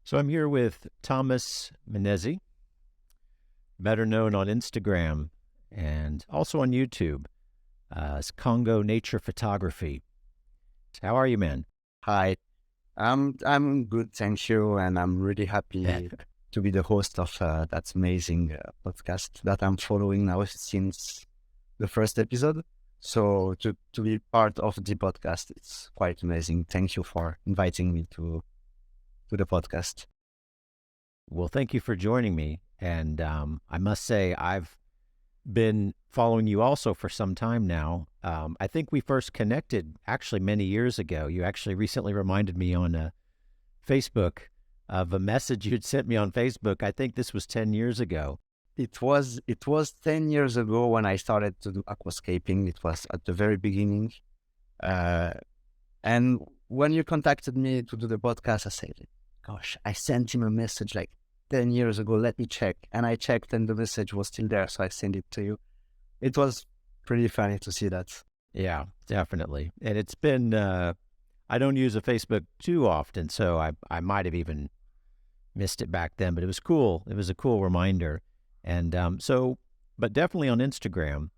So I'm here with Thomas Minesi, better known on Instagram and also on YouTube as Congo.nature.photography. How are you, man? Hi, I'm good, thank you, and I'm really happy to be the host of that amazing podcast that I'm following now since the first episode. So to be part of the podcast, it's quite amazing. Thank you for inviting me to the podcast. Well, thank you for joining me. And I must say, I've been following you also for some time now. I think we first connected actually many years ago. You actually recently reminded me on Facebook of a message you'd sent me on Facebook. I think this was 10 years ago. It was 10 years ago when I started to do aquascaping. It was at the very beginning. And when you contacted me to do the podcast, I said, gosh, I sent him a message like 10 years ago. Let me check. And I checked and the message was still there. So I sent it to you. It was pretty funny to see that. Yeah, definitely. And it's been, I don't use a Facebook too often, so I might have even missed it back then, but it was cool. It was a cool reminder. And but definitely on Instagram,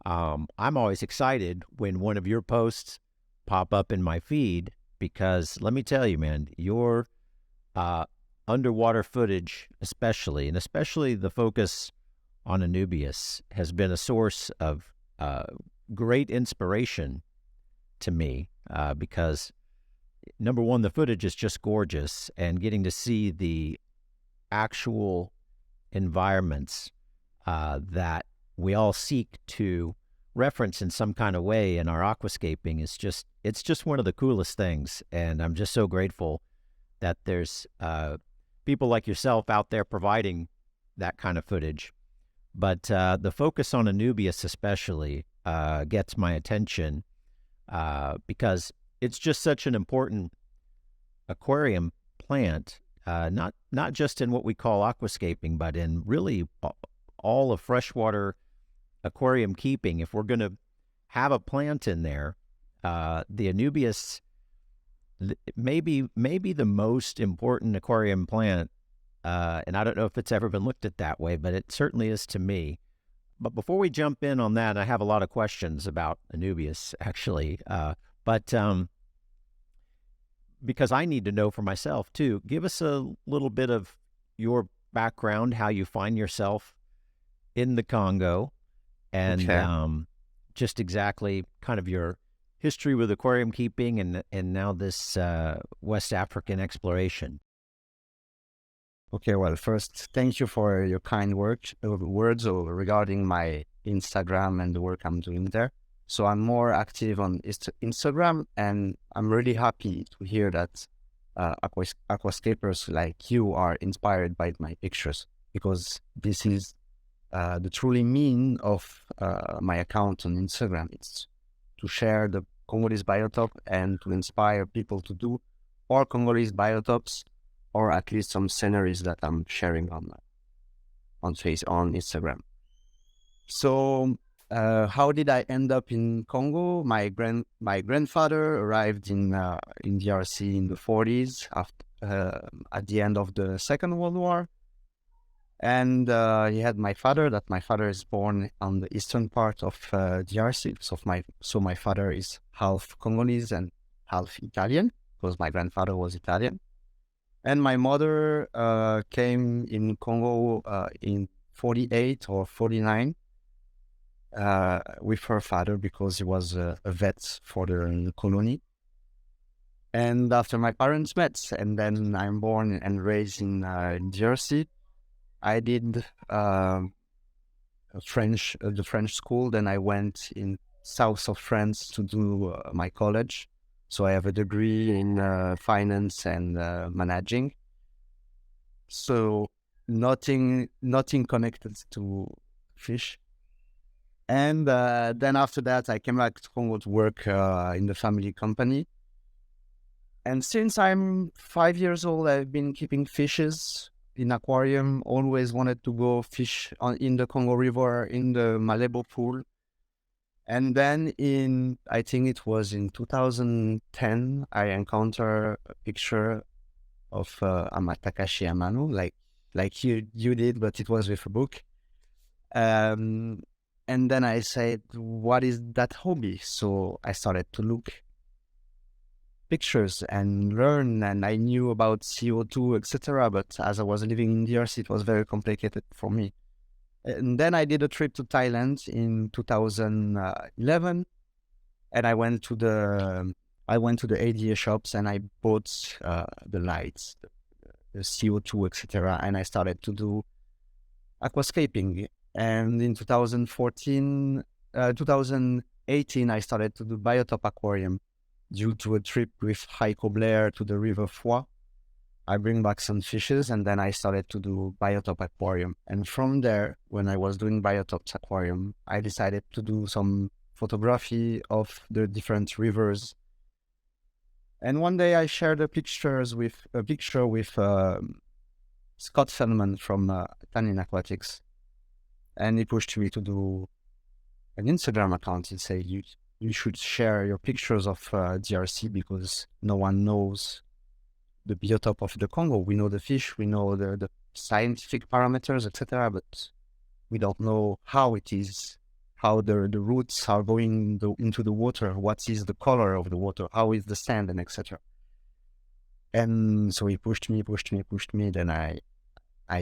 I'm always excited when one of your posts pop up in my feed because let me tell you, man, your underwater footage, especially, and especially the focus on Anubias, has been a source of great inspiration to me because number one, the footage is just gorgeous, and getting to see the actual environments that we all seek to reference in some kind of way in our aquascaping is it's just one of the coolest things. And I'm just so grateful that there's people like yourself out there providing that kind of footage. But the focus on Anubias especially gets my attention because it's just such an important aquarium plant, not just in what we call aquascaping, but in really all of freshwater aquarium keeping. If we're going to have a plant in there, the Anubias maybe the most important aquarium plant, and I don't know if it's ever been looked at that way, but it certainly is to me. But before we jump in on that, I have a lot of questions about Anubias, actually. But because I need to know for myself, too, give us a little bit of your background, how you find yourself in the Congo, and Okay. just exactly kind of your history with aquarium keeping and now this West African exploration. Okay. Well, first, thank you for your kind words regarding my Instagram and the work I'm doing there. So I'm more active on Instagram, and I'm really happy to hear that aquascapers like you are inspired by my pictures, because this is the truly mean of my account on Instagram. It's to share the Congolese biotop and to inspire people to do or Congolese biotopes, or at least some sceneries that I'm sharing on Instagram. So how did I end up in Congo? My grandfather arrived in DRC in the 40s at the end of the Second World War, and he had my father. That my father is born on the eastern part of DRC. So my father is half Congolese and half Italian, because my grandfather was Italian. And my mother came in Congo in 48 or 49 with her father, because he was a vet for the colony. And after my parents met, and then I'm born and raised in DRC, I did the French school. Then I went in south of France to do my college. So I have a degree in finance and managing. So nothing connected to fish. And then after that, I came back to Congo to work in the family company. And since I'm 5 years old, I've been keeping fishes in aquarium. Always wanted to go fish in the Congo River, in the Malebo pool. And then I think it was in 2010, I encountered a picture of Takashi Amano, like you did, but it was with a book. And then I said, what is that hobby? So I started to look pictures and learn, and I knew about CO2, etc. But as I was living in DRC, it was very complicated for me. And then I did a trip to Thailand in 2011, and I went to the ADA shops and I bought the lights, the CO2, etc. And I started to do aquascaping. And in 2018, I started to do biotop aquarium due to a trip with Heiko Blair to the River Foix. I bring back some fishes, and then I started to do biotop aquarium. And from there, when I was doing biotop aquarium, I decided to do some photography of the different rivers. And one day I shared a picture with Scott Feldman from Tannin Aquatics, and he pushed me to do an Instagram account. He said, you should share your pictures of DRC because no one knows the biotop of the Congo. We know the fish, we know the scientific parameters, etc., but we don't know how it is, how the roots are going into the water, what is the color of the water, how is the sand, and etc. And so he pushed me. Then I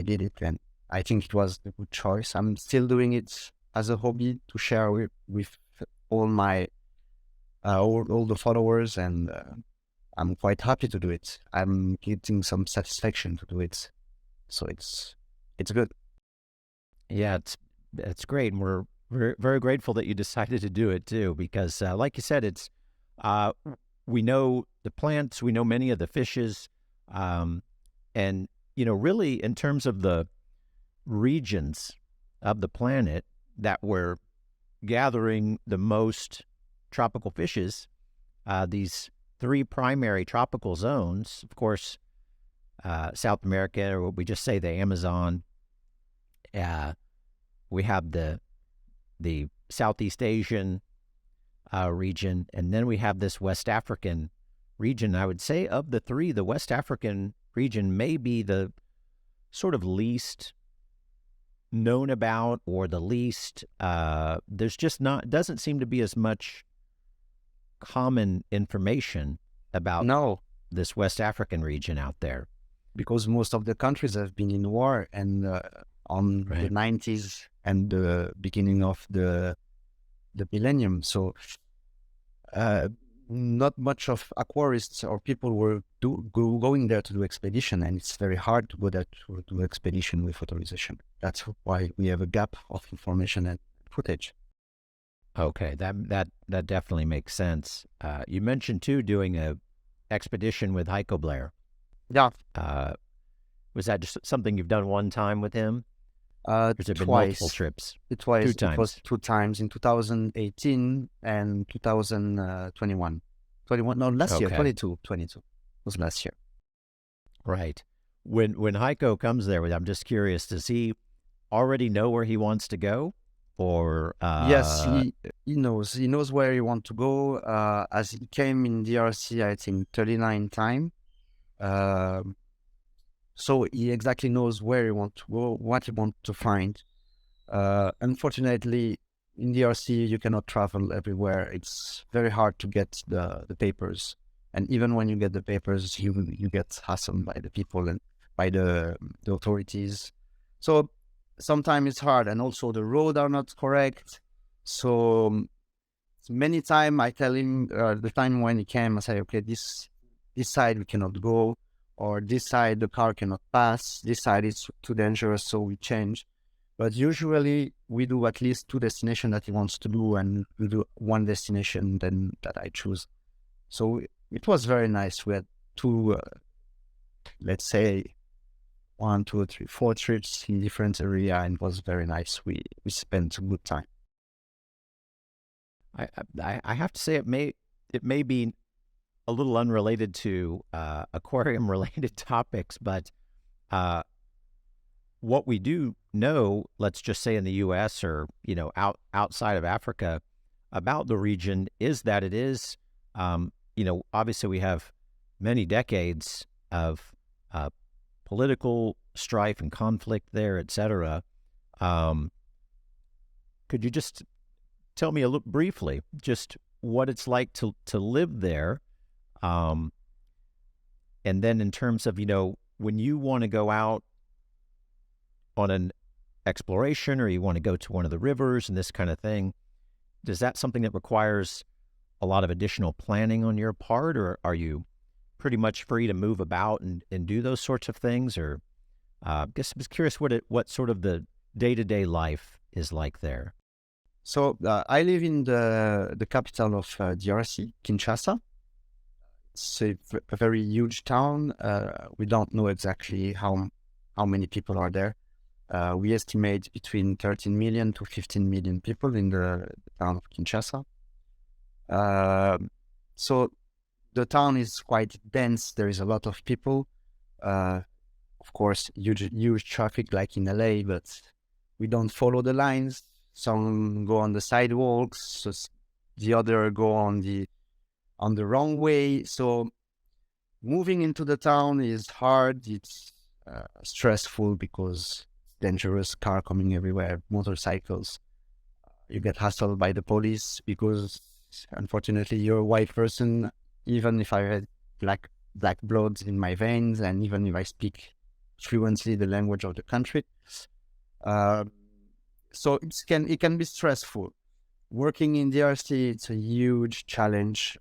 did it, and I think it was a good choice. I'm still doing it as a hobby to share with all my all the followers, and I'm quite happy to do it. I'm getting some satisfaction to do it, so it's good. Yeah, it's great, and we're very, very grateful that you decided to do it too, because like you said, it's we know the plants, we know many of the fishes, and really in terms of the regions of the planet that we're gathering the most tropical fishes, these 3 primary tropical zones, of course, South America, or we just say the Amazon. We have the Southeast Asian region, and then we have this West African region. I would say of the 3, the West African region may be the sort of least known about, or the least, there's just doesn't seem to be as much common information about this West African region out there, because most of the countries have been in war, and on the 90s and the beginning of the millennium. So not much of aquarists or people were going there to do expedition, and it's very hard to go there to do expedition with authorization. That's why we have a gap of information and footage. Okay, that definitely makes sense. You mentioned too doing a expedition with Heiko Blair. Yeah. Was that just something you've done one time with him? Or has it been multiple trips? Twice. 2 times. It was 2 times in 2018 and 2021. 21? No, last year. 22. It was last year. Right. When Heiko comes there, I'm just curious, does he already know where he wants to go? Or yes, he knows. He knows where he wants to go. As he came in DRC, I think 39 times. So he exactly knows where he wants to go, what he wants to find. Unfortunately, in DRC, you cannot travel everywhere. It's very hard to get the papers. And even when you get the papers, you get hassled by the people and by the authorities. So sometimes it's hard. And also the roads are not correct. So many times I tell him, the time when he came, I say, okay, this side we cannot go, or this side the car cannot pass, this side is too dangerous, so we change. But usually we do at least 2 destinations that he wants to do, and we do 1 destination then that I choose. So it was very nice. We had 2, let's say 1, 2, 3, 4 trips in different area, and it was very nice. We spent a good time. I have to say it may be a little unrelated to aquarium related topics, but what we do know, let's just say in the U.S. or outside of Africa, about the region is that it is obviously we have many decades of uh, political strife and conflict there, etc. Um, could you just tell me briefly just what it's like to live there, um, and then in terms of when you want to go out on an exploration or you want to go to one of the rivers and this kind of thing, is that something that requires a lot of additional planning on your part, or are you pretty much free to move about and do those sorts of things? Or I guess I was curious what sort of the day-to-day life is like there. So I live in the capital of DRC, Kinshasa. It's a very huge town. We don't know exactly how many people are there. We estimate between 13 million to 15 million people in the town of Kinshasa. So the town is quite dense. There is a lot of people. Of course, huge traffic like in LA, but we don't follow the lines. Some go on the sidewalks, so the other go on the wrong way. So moving into the town is hard. It's stressful because dangerous car coming everywhere, motorcycles. You get hassled by the police because, unfortunately, you're a white person. Even if I had black blood in my veins, and even if I speak fluently the language of the country, so it can be stressful. Working in DRC, it's a huge challenge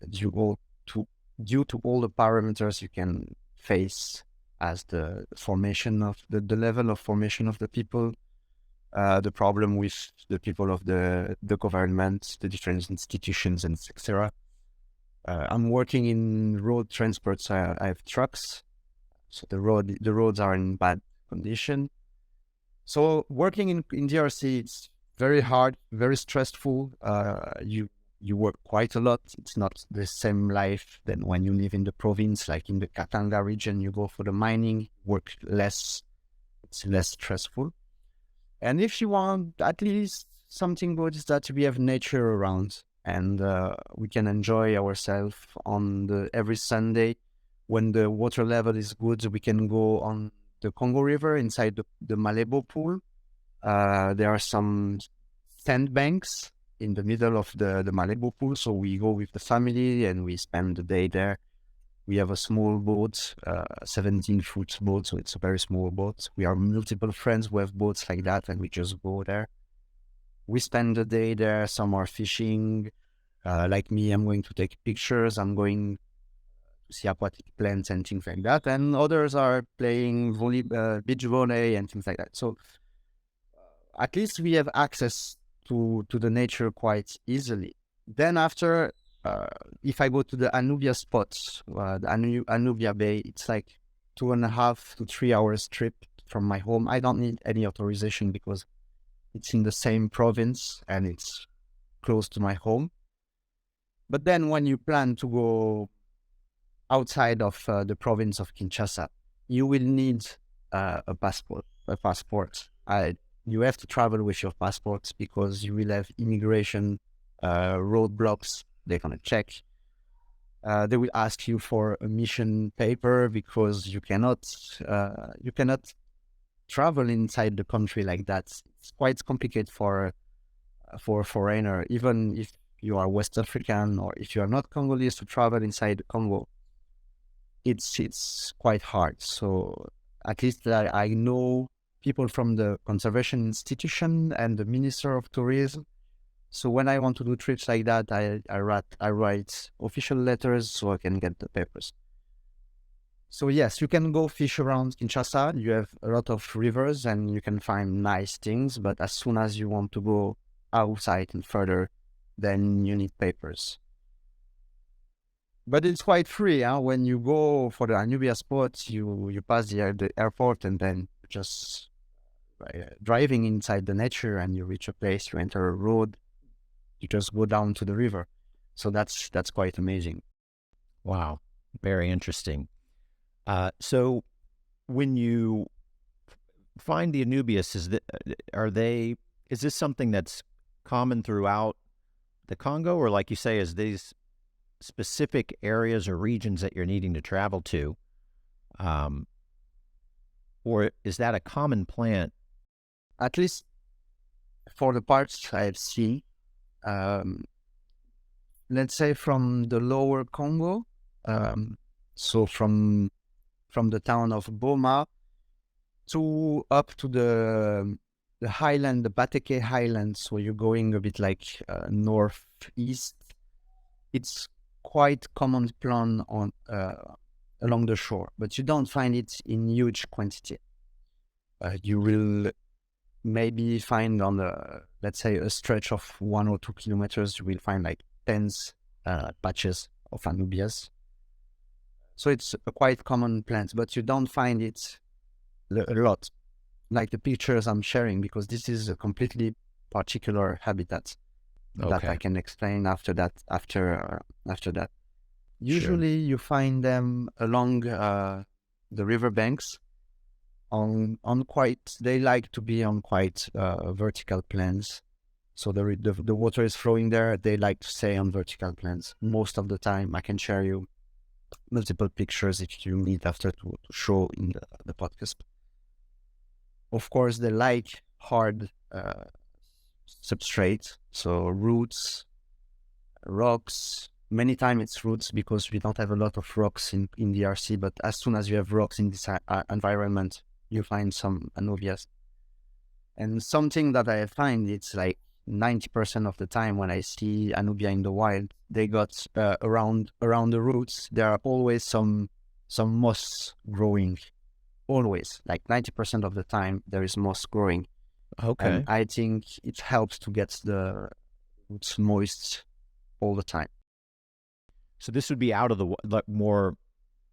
due to all the parameters you can face as the formation of the level of formation of the people, the problem with the people of the government, the different institutions, and etc. I'm working in road transport, so I have trucks. So the roads are in bad condition. So working in DRC, it's very hard, very stressful. You work quite a lot. It's not the same life than when you live in the province, like in the Katanga region. You go for the mining, work less. It's less stressful. And if you want at least something good, is that we have nature around, and we can enjoy ourselves on every Sunday. When the water level is good, we can go on the Congo River inside the Malebo pool. There are some sandbanks in the middle of the Malebo pool, so we go with the family and we spend the day there. We have a small boat, 17-foot boat, so it's a very small boat. We are multiple friends who have boats like that, and we just go there. We spend the day there. Some are fishing. Like me, I'm going to take pictures. I'm going to see aquatic plants and things like that. And others are playing beach volley and things like that. So at least we have access to the nature quite easily. Then after, if I go to the Anubias spots, the Anubia Bay, it's like 2.5 to 3 hours trip from my home. I don't need any authorization because it's in the same province and it's close to my home. But then when you plan to go outside of the province of Kinshasa, you will need a passport. You have to travel with your passport because you will have immigration roadblocks. They're going to check. They will ask you for a mission paper because you cannot travel inside the country like that. It's quite complicated for a foreigner, even if you are West African or if you are not Congolese, to travel inside Congo. It's quite hard. So at least I know people from the conservation institution and the Minister of Tourism. So when I want to do trips like that, I write official letters so I can get the papers. So yes, you can go fish around Kinshasa. You have a lot of rivers and you can find nice things. But as soon as you want to go outside and further, then you need papers. But it's quite free. When you go for the Anubias spot, you pass the airport and then just driving inside the nature and you reach a place, you enter a road, you just go down to the river. So that's quite amazing. Wow, very interesting. So when you find the Anubias, is this something that's common throughout the Congo, or like you say, is these specific areas or regions that you're needing to travel to, Um, or is that a common plant? At least for the parts I've seen, um, let's say from the lower Congo, so from the town of Boma to up to the highland, the Bateke Highlands, so you're going a bit like northeast. It's quite common plant on along the shore, but you don't find it in huge quantity. You will maybe find on let's say a stretch of 1 or 2 kilometers, you will find like tens patches of Anubias. So it's a quite common plant, but you don't find it a lot, like the pictures I'm sharing, because this is a completely particular habitat that I can explain after that. Usually you find them along the riverbanks on quite, they like to be on quite vertical planes. So the water is flowing there. They like to stay on vertical planes most of the time. I can share you multiple pictures if you need after to show in the podcast. Of course, they like hard substrate, so roots, rocks. Many times it's roots because we don't have a lot of rocks in DRC, but as soon as you have rocks in this environment, you find some Anubias. And something that I find, it's like 90% of the time when I see Anubia in the wild, they got around the roots, there are always some moss growing. Always, like 90% of the time, there is moss growing. Okay. And I think it helps to get the roots moist all the time. So this would be out of the more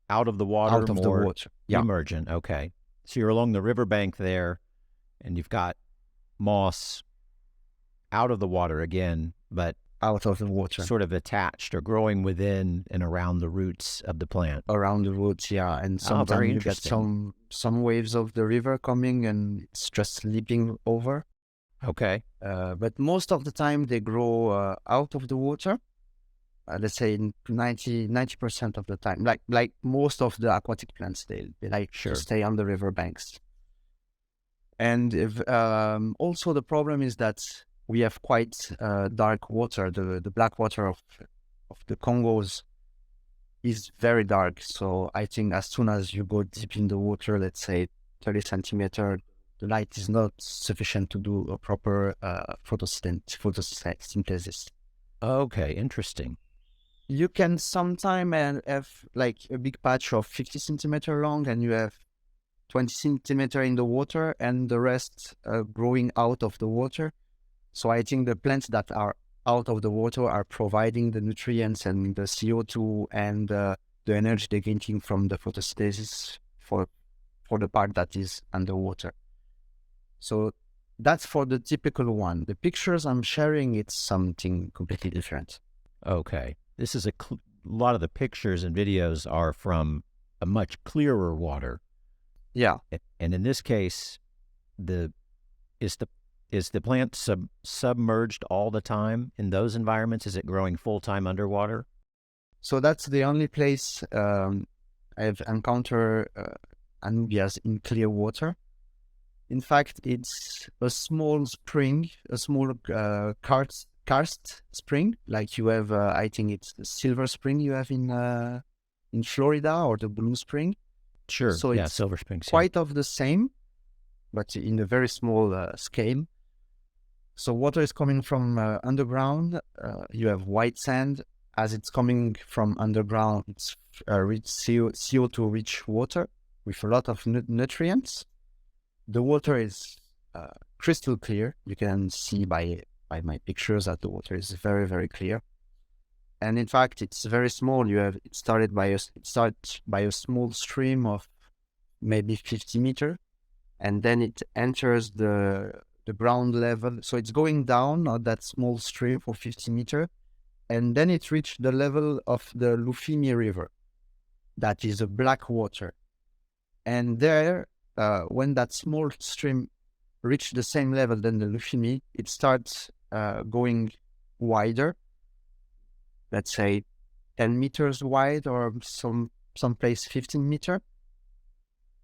out of the water, Out of more the water, yeah. emergent. Okay. So you're along the riverbank there, and you've got moss out of the water again, but out of the water, sort of attached or growing within and around the roots of the plant. Around the roots, yeah. And sometimes you get some waves of the river coming, and it's just leaping over. Okay. But most of the time they grow out of the water. Let's say 90% of the time, like most of the aquatic plants, they like to stay on the river banks. And if, also the problem is that we have quite dark water. The black water of the Congos is very dark. So I think as soon as you go deep in the water, let's say 30 centimeter, the light is not sufficient to do a proper photosynthesis. Okay, interesting. You can sometimes have like a big patch of 50 centimeter long, and you have 20 centimeter in the water, and the rest growing out of the water. So I think the plants that are out of the water are providing the nutrients and the CO2 and the energy they're getting from the photosynthesis for the part that is underwater. So that's for the typical one. The pictures I'm sharing, it's something completely different. Okay. This is a lot of the pictures and videos are from a much clearer water. Yeah. And in this case, is the plant submerged all the time in those environments? Is it growing full-time underwater? So that's the only place I've encountered Anubias in clear water. In fact, it's a small spring, a small karst spring, like you have, I think it's the Silver Spring you have in Florida, or the Blue Spring. Sure, so yeah, it's Silver Springs. Quite of the same, but in a very small scale. So water is coming from underground. You have white sand. As it's coming from underground, it's rich CO2-rich water with a lot of nutrients. The water is crystal clear. You can see by my pictures that the water is very, very clear. And in fact, it's very small. It starts by a small stream of maybe 50 meters, and then it enters the ground level. So it's going down on that small stream for 50 meters, and then it reached the level of the Lufimi River. That is a black water. And there, when that small stream reached the same level than the Lufimi, it starts going wider, let's say 10 meters wide, or some place 15 meters.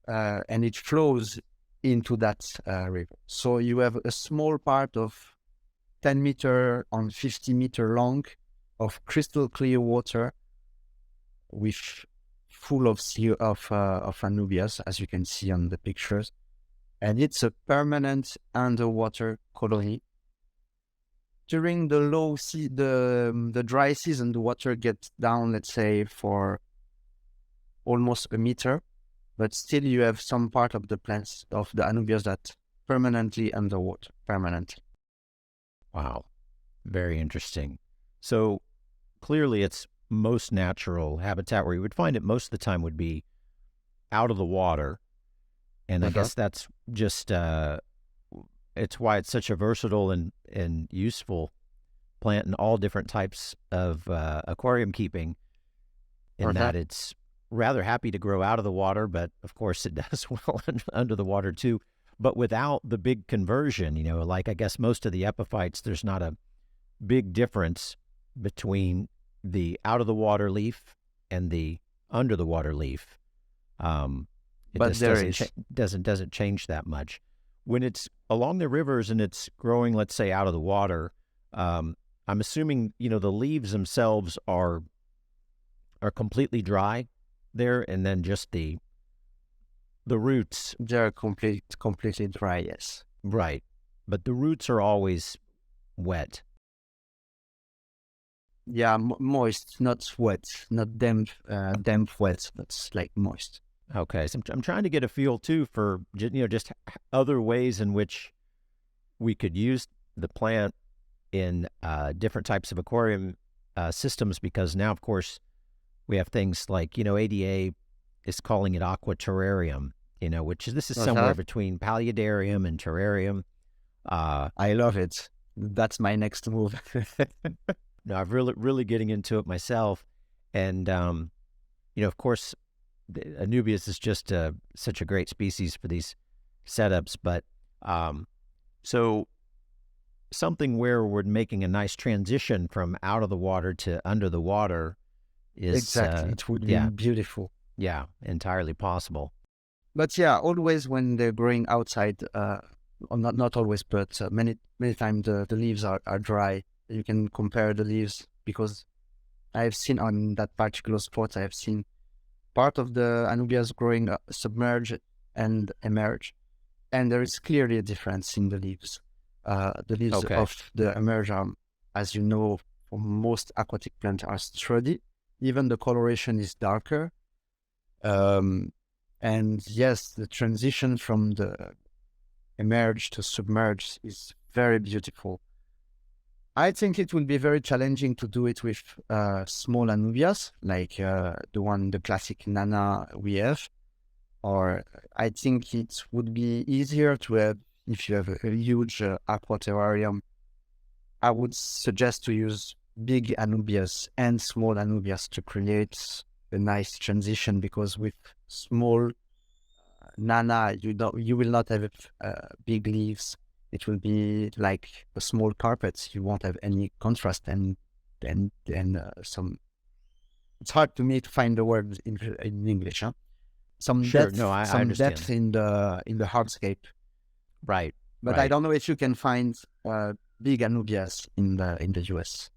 and it flows into that river. So you have a small part of 10 meter on 50 meter long of crystal clear water with full of Anubias, as you can see on the pictures. And it's a permanent underwater colony. During the the dry season, the water gets down, let's say, for almost a meter, but still you have some part of the plants of the Anubias that permanently underwater, permanently. Wow. Very interesting. So clearly its most natural habitat where you would find it most of the time would be out of the water. And I guess that's just, it's why it's such a versatile and useful plant in all different types of aquarium keeping, in that it's rather happy to grow out of the water, but of course it does well under the water too. But without the big conversion, you know, like I guess most of the epiphytes, there's not a big difference between the out of the water leaf and the under the water leaf. But there doesn't change that much. When it's along the rivers and it's growing, let's say, out of the water, I'm assuming, you know, the leaves themselves are completely dry there, and then just the roots. They're completely dry, yes. Right. But the roots are always wet. Yeah, moist, not wet, not damp wet, but like moist. Okay, so I'm trying to get a feel too for, you know, just other ways in which we could use the plant in different types of aquarium systems, because now, of course, we have things like, you know, ADA is calling it aquaterrarium, you know, which this is somewhere between paludarium and terrarium. I love it. That's my next move. No, I'm really getting into it myself, and you know, of course, Anubias is just such a great species for these setups. But so something where we're making a nice transition from out of the water to under the water is exactly. It would be beautiful. Yeah, entirely possible. But yeah, always when they're growing outside, or not always, but many times the leaves are dry. You can compare the leaves, because I've seen on that particular spot, I have seen part of the Anubias growing submerged and emerge, and there is clearly a difference in the leaves. The leaves of the emerge are, as you know, for most aquatic plants, are sturdy. Even the coloration is darker. And yes, the transition from the emerge to submerge is very beautiful. I think it will be very challenging to do it with small Anubias, like the classic Nana we have. Or I think it would be easier to have, if you have a huge aquaterrarium, I would suggest to use big Anubias and small Anubias to create a nice transition, because with small Nana, you will not have big leaves. It will be like a small carpet. You won't have any contrast, and some. It's hard to me to find the word in English. Huh? Some depth, I understand. Depth in the hardscape. Right. But I don't know if you can find big Anubias in the US.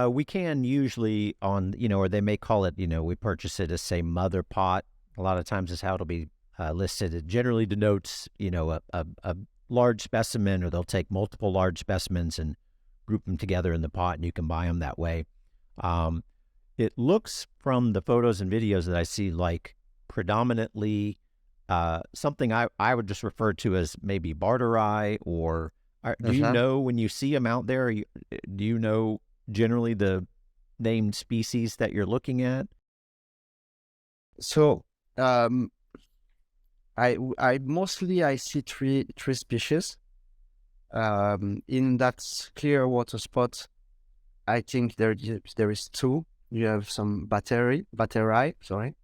We can usually on, you know, or they may call it, you know, we purchase it as, say, mother pot. A lot of times is how it'll be listed. It generally denotes, you know, a large specimen, or they'll take multiple large specimens and group them together in the pot, and you can buy them that way. It looks from the photos and videos that I see like predominantly something I would just refer to as maybe barteri, or do you know, when you see them out there, do you know generally the named species that you're looking at? So I mostly see three species. In that clear water spot, I think there is two. You have some battery, sorry,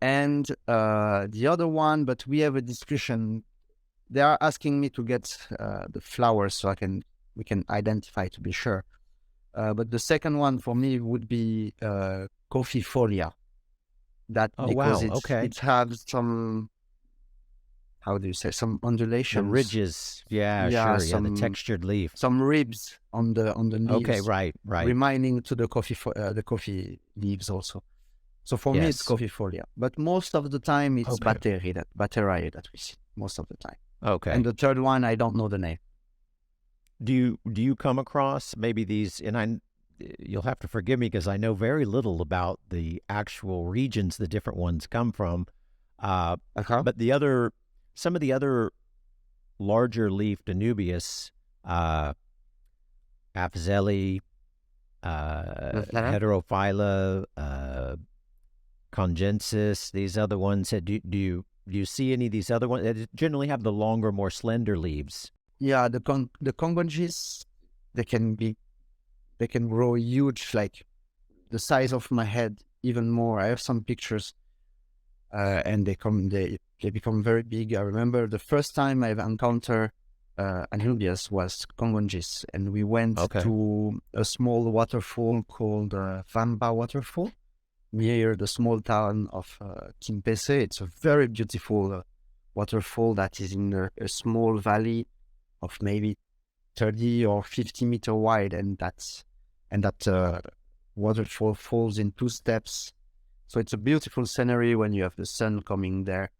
and the other one. But we have a discussion. They are asking me to get the flowers so we can identify to be sure. But the second one for me would be coffee folia. That Oh, because wow. Okay. it has some, how do you say, some The undulations. ridges. Yeah, Yeah, sure. Yeah, the textured leaf. some ribs on the Okay, leaves, right, right. reminding to the coffee leaves also. So for me, it's Yes. coffee folia. But most of the time, it's Okay. battery that we see most of the time. And Okay. the third one, I don't know the name. Do you come across maybe these, and you'll have to forgive me because I know very little about the actual regions the different ones come from. Uh, Uh-huh. but some of the other larger leafed Anubias, uh, Aphyzeli, Uh-huh. Heterophylla, Congensis, these other ones. Do you see any of these other ones that generally have the longer, more slender leaves? Yeah, the congonges, they can be they can grow huge, like the size of my head, even more. I have some pictures, and they become very big. I remember the first time I've encountered Anubias was congonges, and we went Okay. to a small waterfall called Vamba Waterfall near the small town of Timpese. It's a very beautiful waterfall that is in a small valley of maybe 30 or 50-meter wide, and that waterfall falls in two steps. So it's a beautiful scenery when you have the sun coming there.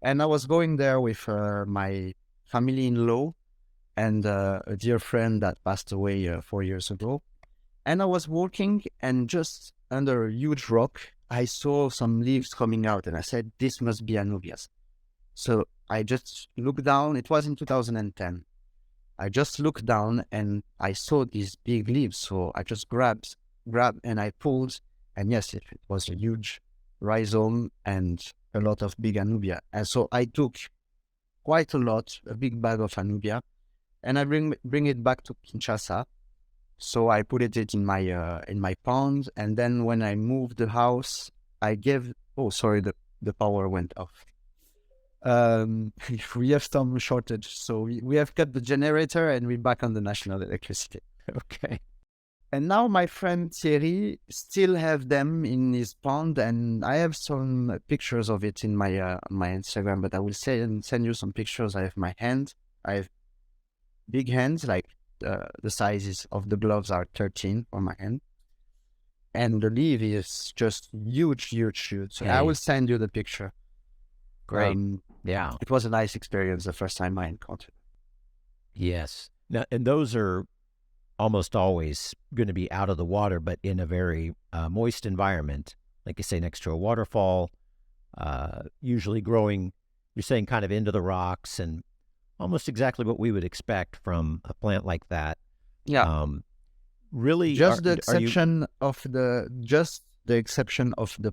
And I was going there with my family-in-law and a dear friend that passed away 4 years ago. And I was walking, and just under a huge rock, I saw some leaves coming out, and I said, "This must be Anubias." So I just looked down. It was in 2010. I just looked down and I saw these big leaves. So I just grabbed and I pulled. And yes, it was a huge rhizome and a lot of big Anubia. And so I took quite a lot, a big bag of Anubia, and I bring it back to Kinshasa. So I put it in my pond. And then when I moved the house, I gave, oh, sorry, the power went off. We have some shortage, so we have cut the generator and we're back on the national electricity. Okay. And now my friend Thierry still have them in his pond, and I have some pictures of it in my Instagram. But I will send you some pictures. I have my hand. I have big hands, like the sizes of the gloves are 13 on my hand, and the leaf is just huge, huge, huge. So I will Hey, send you the picture. great. Yeah. It was a nice experience the first time I encountered. Yes. Now, and those are almost always going to be out of the water, but in a very moist environment, like you say, next to a waterfall, usually growing, you're saying kind of into the rocks and almost exactly what we would expect from a plant like that. Yeah, Really, just the are you? exception of the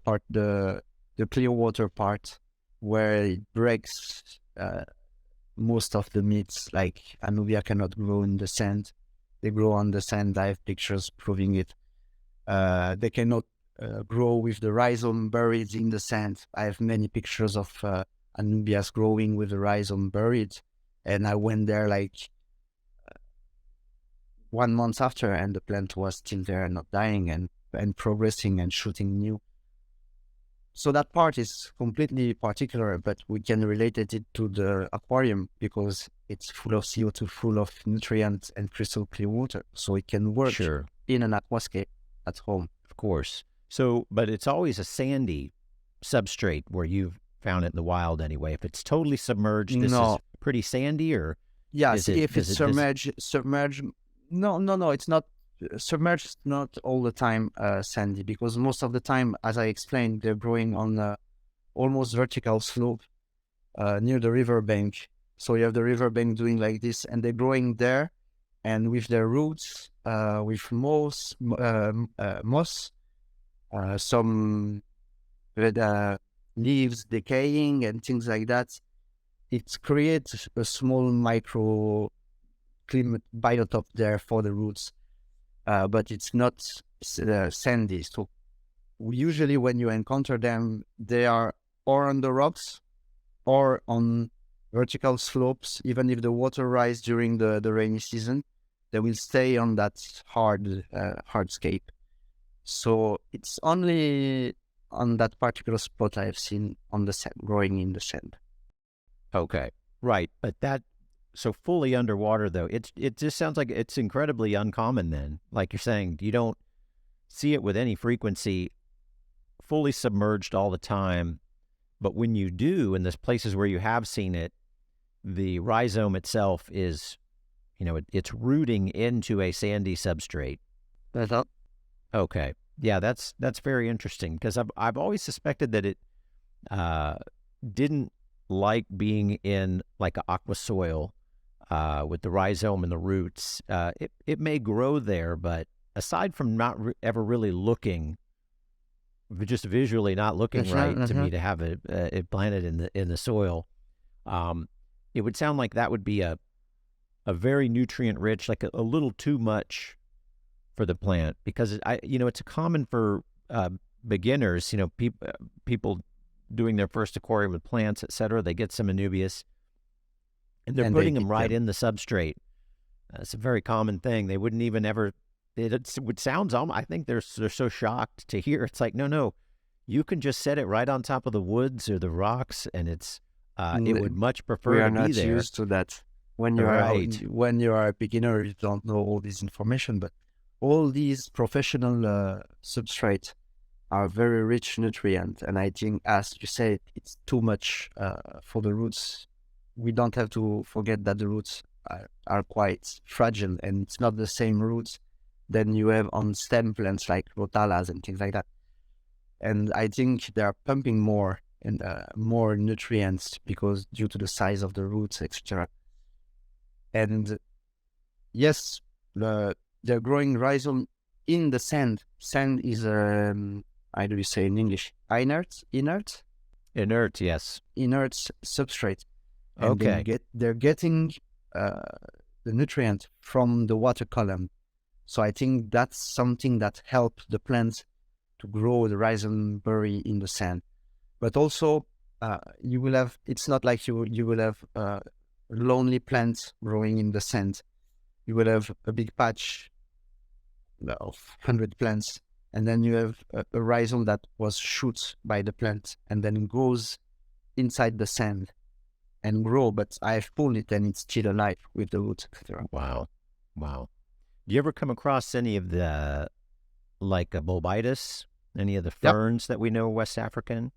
part, the clear water part, where it breaks most of the meats. Like Anubia cannot grow in the sand; they grow on the sand. I have pictures proving it. They cannot grow with the rhizome buried in the sand. I have many pictures of Anubias growing with the rhizome buried, and I went there like 1 month after, and the plant was still there, not dying, and progressing and shooting new. So that part is completely particular, but we can relate it to the aquarium because it's full of CO2, full of nutrients and crystal clear water. So it can work Sure, in an aquascape at home. of course. So, but it's always a sandy substrate where you've found it in the wild anyway. If it's totally submerged, this is No, pretty sandy, or yeah, is see, it? if Does it's it? Does submerged, no, it's not submerged, not all the time sandy, because most of the time, as I explained, they're growing on almost vertical slope near the riverbank. So you have the riverbank doing like this, and they're growing there, and with their roots, with moss, some red, leaves decaying and things like that. It creates a small micro climate biotop there for the roots, but it's not sandy. So usually when you encounter them, they are or on the rocks or on vertical slopes. Even if the water rise during the rainy season, they will stay on that hardscape. So it's only on that particular spot I've seen on the sand, growing in the sand. Okay, right. But so fully underwater though, it just sounds like it's incredibly uncommon then. Like you're saying, you don't see it with any frequency, fully submerged all the time. But when you do, in the places where you have seen it, the rhizome itself is, it's rooting into a sandy substrate. That's all. Okay. Yeah, that's very interesting because I've always suspected that it didn't like being in like an aqua soil with the rhizome and the roots. It may grow there, but aside from not ever really looking, just visually not looking right to me to have it planted in the soil, it would sound like that would be a very nutrient rich, like a little too much for the plant, because it's common for beginners, people doing their first aquarium with plants, etc. They get some Anubias and they're putting them right in the substrate. It's a very common thing. They wouldn't even ever. It would sound. I think they're so shocked to hear. It's like, no, you can just set it right on top of the woods or the rocks, and it would much prefer to be there. We are not used to that. When you are a beginner, you don't know all this information, but all these professional substrates are very rich nutrient, and I think, as you said, it's too much for the roots. We don't have to forget that the roots are quite fragile, and it's not the same roots than you have on stem plants like rotalas and things like that. And I think they are pumping more and more nutrients because due to the size of the roots, etc. And yes, they're growing rhizome in the sand. Sand is how do you say in English? Inert, yes. Inert substrate. And okay. They're getting the nutrient from the water column. So I think that's something that helps the plants to grow the rhizome berry in the sand. But also, you will have. It's not like you will have lonely plants growing in the sand. You will have a big patch of 100 plants, and then you have a rhizome that was shot by the plant and then goes inside the sand and grow. But I've pulled it and it's still alive with the roots, etc. Wow. Do you ever come across any of the, like a bulbitis, any of the ferns that we know West African?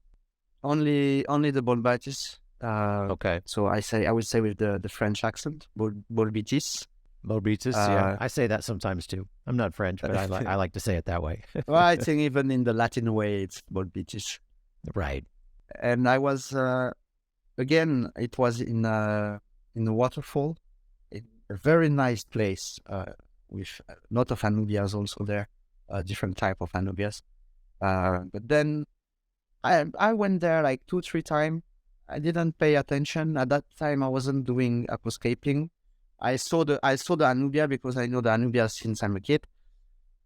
Only the bulbitis. Okay. So I would say with the French accent, bulbitis. Bulbitis, yeah. I say that sometimes too. I'm not French, but I like to say it that way. Well, I think even in the Latin way, it's bulbitis. Right. And I was, again, it was in a waterfall, a very nice place with a lot of Anubias also there, different type of Anubias. But then I went there like 2-3 times. I didn't pay attention. At that time, I wasn't doing aquascaping. I saw the Anubia because I know the Anubias since I'm a kid.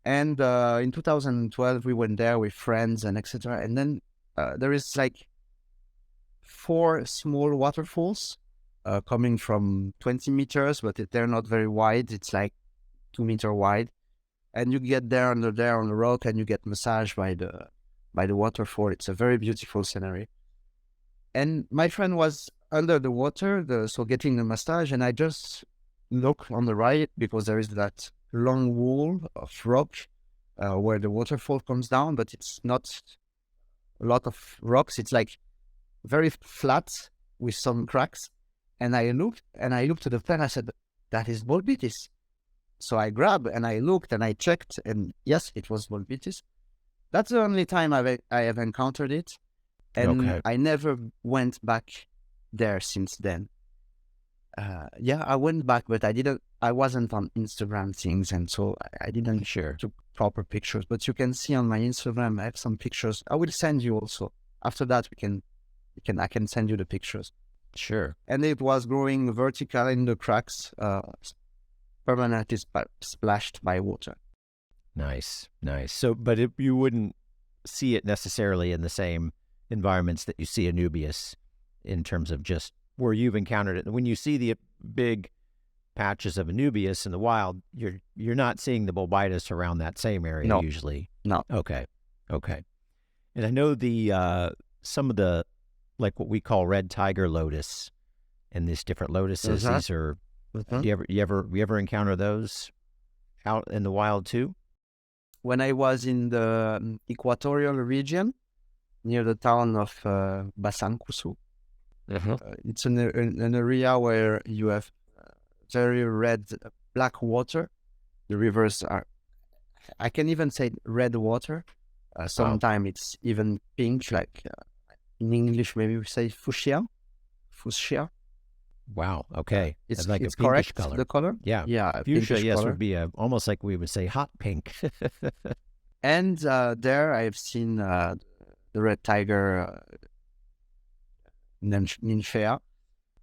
And in 2012, we went there with friends and etc. And then there is like 4 small waterfalls coming from 20 meters, but they're not very wide. It's like 2 meter wide. And you get there on the rock and you get massaged by the waterfall. It's a very beautiful scenery. And my friend was under the water, so getting the massage, and I just look on the right because there is that long wall of rock where the waterfall comes down, but it's not a lot of rocks. It's like very flat with some cracks. And I looked to the plant. I said, that is bulbitis. So I grabbed and I looked and I checked, and yes, it was bulbitis. That's the only time I have encountered it. And I never went back there since then. I went back, but I wasn't on Instagram things, and so I didn't took proper pictures. But you can see on my Instagram, I have some pictures. I will send you also. After that, I can send you the pictures. Sure. And it was growing vertical in the cracks, permanently splashed by water. Nice. So, but you wouldn't see it necessarily in the same environments that you see Anubias in terms of just where you've encountered it. When you see the big patches of Anubias in the wild, you're not seeing the bulbitis around that same area usually. No. Okay. And I know some of the, like what we call red tiger lotus and these different lotuses. Uh-huh. These are, Uh-huh. do you ever encounter those out in the wild too? When I was in the equatorial region near the town of Bassancusu, Uh-huh. it's an area where you have very red, black water. The rivers are, I can even say red water. Wow. Sometimes it's even pink, like in English, maybe we say fuchsia. Fuchsia. Wow. Okay. It's That's like a it's pinkish correct, color. the color? Yeah. Yeah, a Fuchsia, pinkish yes, would color. be almost like we would say hot pink. And there I've seen the red tiger nymphea.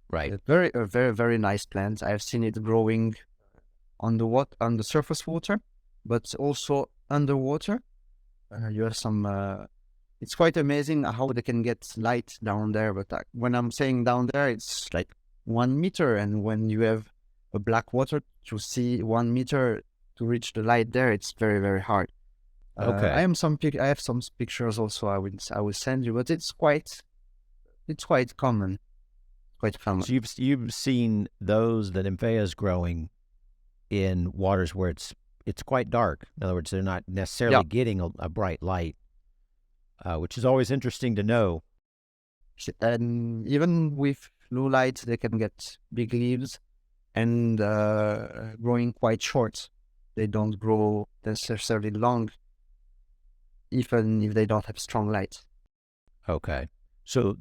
Right. A very, very nice plant. I've seen it growing on the surface water, but also underwater. You have some. It's quite amazing how they can get light down there. But when I'm saying down there, it's like 1 meter, and when you have a black water to see 1 meter to reach the light there, it's very, very hard. Okay. I have some pictures also. I will send you, but it's quite common. Quite common. So you've seen those, the nymphaeas growing in waters where it's quite dark. In other words, they're not necessarily Yeah. getting a bright light, which is always interesting to know. And even with low light, they can get big leaves and growing quite short. They don't grow necessarily long, even if they don't have strong light. Okay. So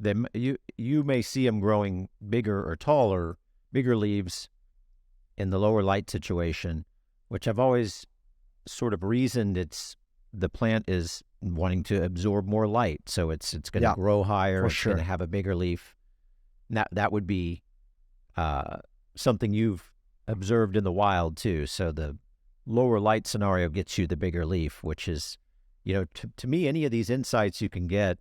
you may see them growing bigger or taller, bigger leaves in the lower light situation, which I've always sort of reasoned the plant is wanting to absorb more light, so it's going to Yeah, grow higher, for it's going to sure. have a bigger leaf. That would be something you've observed in the wild too. So the lower light scenario gets you the bigger leaf, which is, to me, any of these insights you can get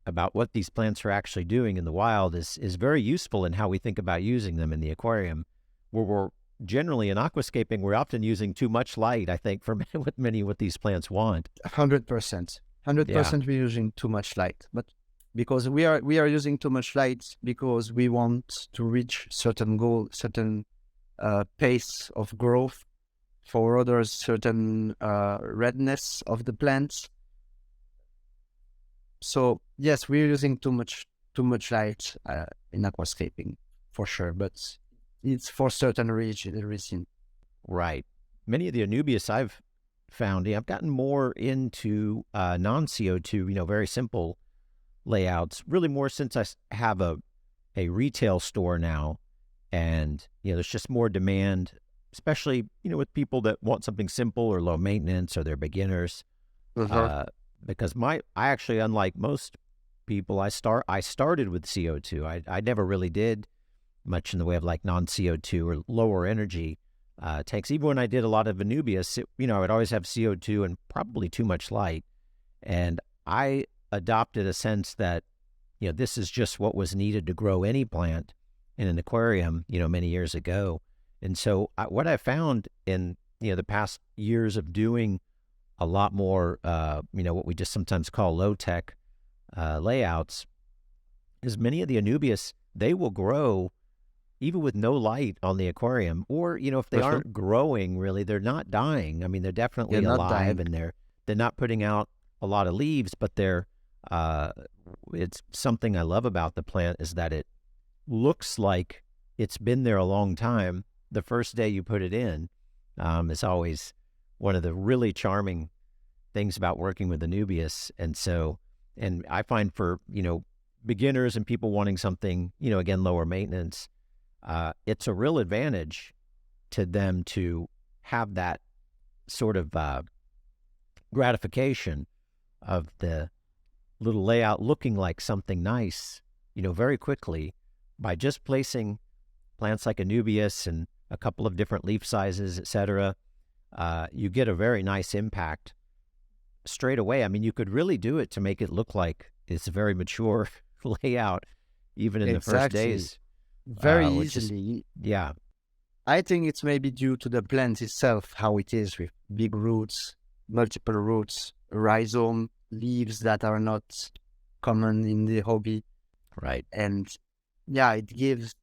about what these plants are actually doing in the wild is very useful in how we think about using them in the aquarium, where we're generally in aquascaping, we're often using too much light, I think, for what these plants want. 100%. Yeah. 100% we're using too much light. But because we are using too much light because we want to reach certain goal, certain pace of growth. For others, certain redness of the plants. So yes, we're using too much light in aquascaping for sure, but it's for certain reason. Right. Many of the Anubias I've found, I've gotten more into non-CO2, very simple layouts, really more since I have a retail store now. And, there's just more demand, especially, with people that want something simple or low maintenance or they're beginners. Uh-huh. Because I actually, unlike most people, I started with CO2. I never really did much in the way of like non-CO2 or lower energy tanks. Even when I did a lot of Anubias, I would always have CO2 and probably too much light. And I adopted a sense that, this is just what was needed to grow any plant in an aquarium, many years ago. And so what I found in, the past years of doing a lot more, what we just sometimes call low-tech layouts, is many of the Anubias, they will grow even with no light on the aquarium. Or, if they Uh-huh. aren't growing really, they're not dying. I mean, they're definitely They're not alive dying. and they're not putting out a lot of leaves, but it's something I love about the plant is that it looks like it's been there a long time. The first day you put it in is always one of the really charming things about working with Anubias. And I find for, beginners and people wanting something, again, lower maintenance, it's a real advantage to them to have that sort of gratification of the little layout looking like something nice, very quickly by just placing plants like Anubias and a couple of different leaf sizes, etc. You get a very nice impact straight away. I mean, you could really do it to make it look like it's a very mature layout, even in the first Exactly. days. Very Which is, easily. yeah, I think it's maybe due to the plant itself, how it is with big roots, multiple roots, rhizome. leaves that are not common in the hobby. Right. And yeah, it gives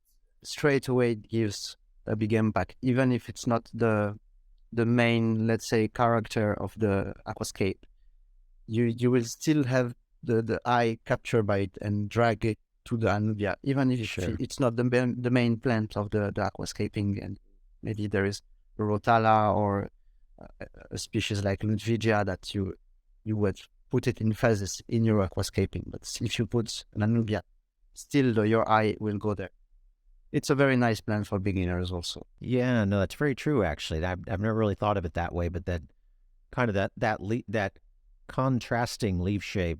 straight away, it gives a big impact, even if it's not the main, let's say, character of the aquascape. You will still have the eye captured by it and drag it to the Anubia, even if Sure. it's not the main plant of the aquascaping, and maybe there is a rotala or a species like Ludwigia that you would put it in phases in your aquascaping. But if you put an Anubia, still your eye will go there. It's a very nice plant for beginners also. Yeah, no, that's very true, actually. I've never really thought of it that way, but that kind of that contrasting leaf shape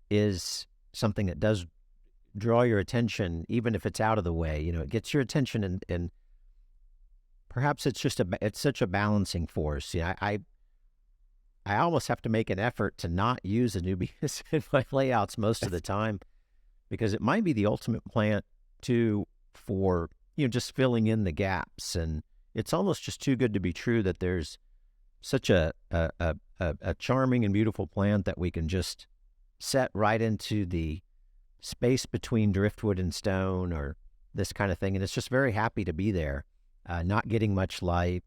is something that does draw your attention, even if it's out of the way. You know, it gets your attention, and perhaps it's just it's such a balancing force. Yeah, I almost have to make an effort to not use Anubias in my layouts most of the time, because it might be the ultimate plant for just filling in the gaps, and it's almost just too good to be true that there's such a charming and beautiful plant that we can just set right into the space between driftwood and stone, or this kind of thing, and it's just very happy to be there, not getting much light,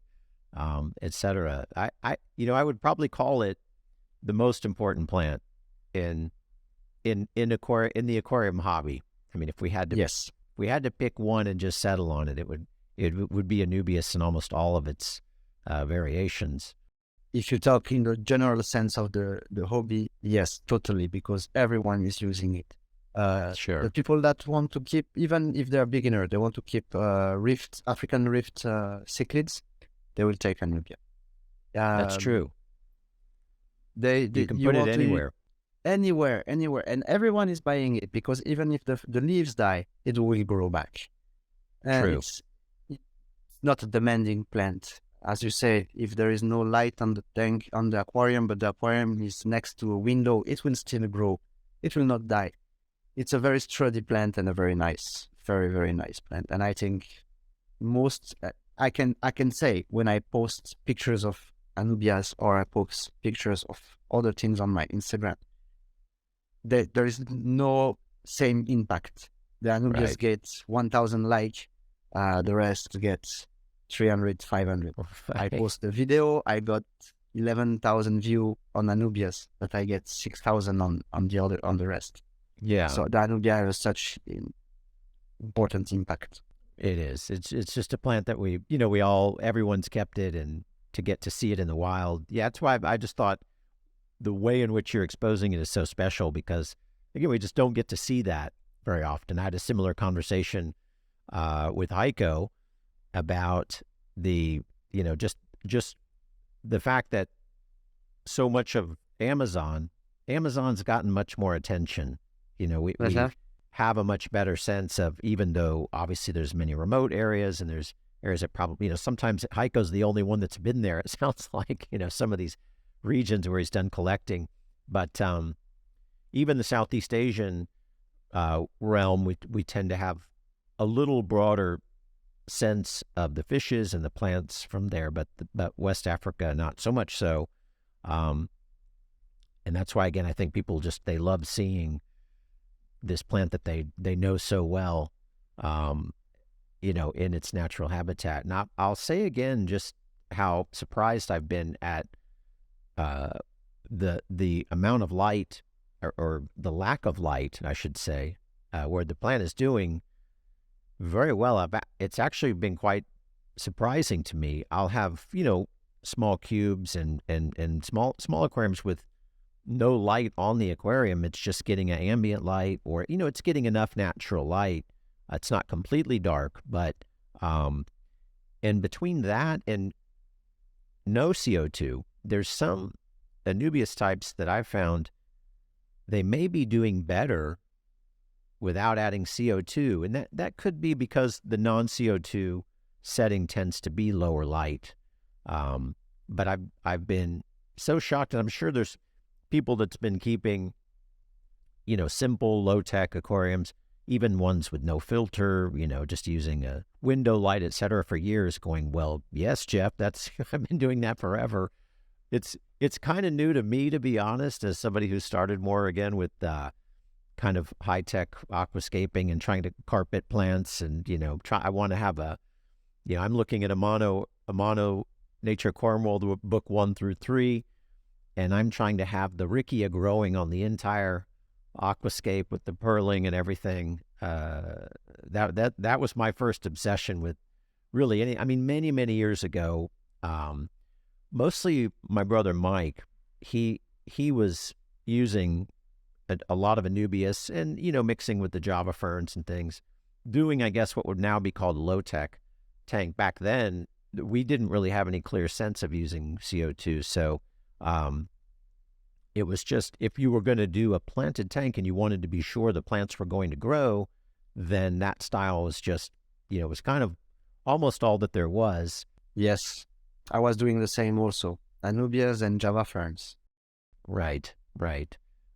etc. I would probably call it the most important plant in the aquarium hobby. I mean, if we had to Yes. we had to pick one and just settle on it, it would be Anubias in almost all of its variations. If you talk in the general sense of the hobby, yes, totally, because everyone is using it. Sure. The people that want to keep, even if they're beginner, they want to keep African rift cichlids, they will take Anubia. That's true. You can put it anywhere. Anywhere, and everyone is buying it, because even if the leaves die, it will grow back. True. It's not a demanding plant. As you say, if there is no light on the tank, on the aquarium, but the aquarium is next to a window, it will still grow. It will not die. It's a very sturdy plant and a very nice, very, very nice plant. And I think I can say, when I post pictures of Anubias or I post pictures of other things on my Instagram, there is no same impact. The Anubias get 1,000 likes, the rest gets 300, 500. Right. I post a video, I got 11,000 views on Anubias, but I get 6,000 on the rest. Yeah. So the Anubia has such important impact. It is. It's just a plant that everyone's kept it, and to get to see it in the wild. Yeah, that's why I just thought the way in which you're exposing it is so special, because again, we just don't get to see that very often. I had a similar conversation with Heiko about the, just the fact that so much of Amazon's gotten much more attention. We have a much better sense of, even though obviously there's many remote areas, and there's areas that probably, sometimes Heiko's the only one that's been there. It sounds like, some of these regions where he's done collecting, but even the Southeast Asian realm, we tend to have a little broader sense of the fishes and the plants from there, but West Africa, not so much so. And that's why, again, I think people they love seeing this plant that they know so well, in its natural habitat. And I'll say again, just how surprised I've been at the amount of light, or the lack of light, I should say, where the plant is doing very well. It's actually been quite surprising to me. I'll have, small cubes and small aquariums with no light on the aquarium. It's just getting an ambient light, or, it's getting enough natural light. It's not completely dark, but, and between that and no CO2, there's some Anubias types that I've found they may be doing better without adding CO2. And that could be because the non-CO2 setting tends to be lower light. But I've been so shocked, and I'm sure there's people that's been keeping, simple low-tech aquariums, even ones with no filter, just using a window light, et cetera, for years, going, well, yes, Jeff, I've been doing that forever. It's it's kind of new to me, to be honest, as somebody who started more again with kind of high tech aquascaping and trying to carpet plants, and I want to have I'm looking at a mono nature aquarium world book 1 through 3, and I'm trying to have the rickia growing on the entire aquascape with the purling and everything. That was my first obsession with really many years ago. Mostly my brother Mike, he was using a lot of Anubias and mixing with the Java ferns and things, doing I guess what would now be called low-tech tank. Back then we didn't really have any clear sense of using CO2, so it was just, if you were going to do a planted tank and you wanted to be sure the plants were going to grow, then that style was just was kind of almost all that there was. Yes, I was doing the same also. Anubias and Java ferns. Right.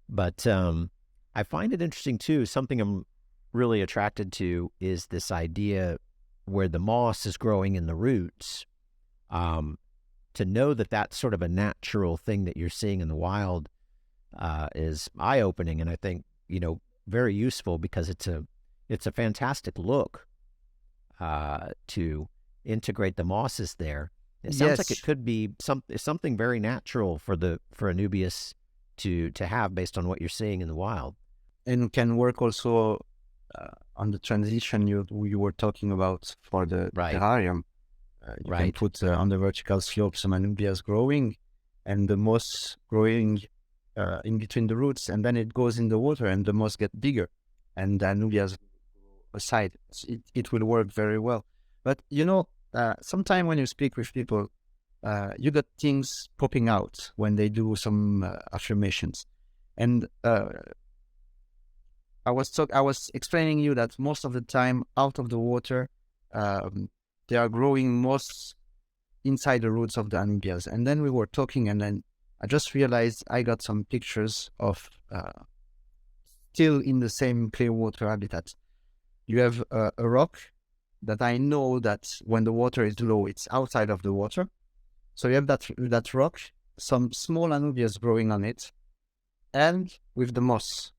But I find it interesting too. Something I'm really attracted to is this idea where the moss is growing in the roots. To know that that's sort of a natural thing that you're seeing in the wild is eye-opening, and I think very useful, because it's a fantastic look to integrate the mosses there. It sounds like it could be something very natural for Anubias to have, based on what you're seeing in the wild, and can work also on the transition you were talking about for the terrarium. You can put on the vertical slope some Anubias growing, and the moss growing in between the roots, and then it goes in the water and the moss get bigger, and the Anubias aside. It will work very well. But sometimes when you speak with people, you got things popping out when they do some affirmations, and I was explaining you that most of the time out of the water, they are growing moss inside the roots of the Anubias. And then we were talking, and then I just realized I got some pictures of still in the same clear water habitat. You have a rock that I know that when the water is low, it's outside of the water. So you have that rock, some small Anubias growing on it, and with the moss.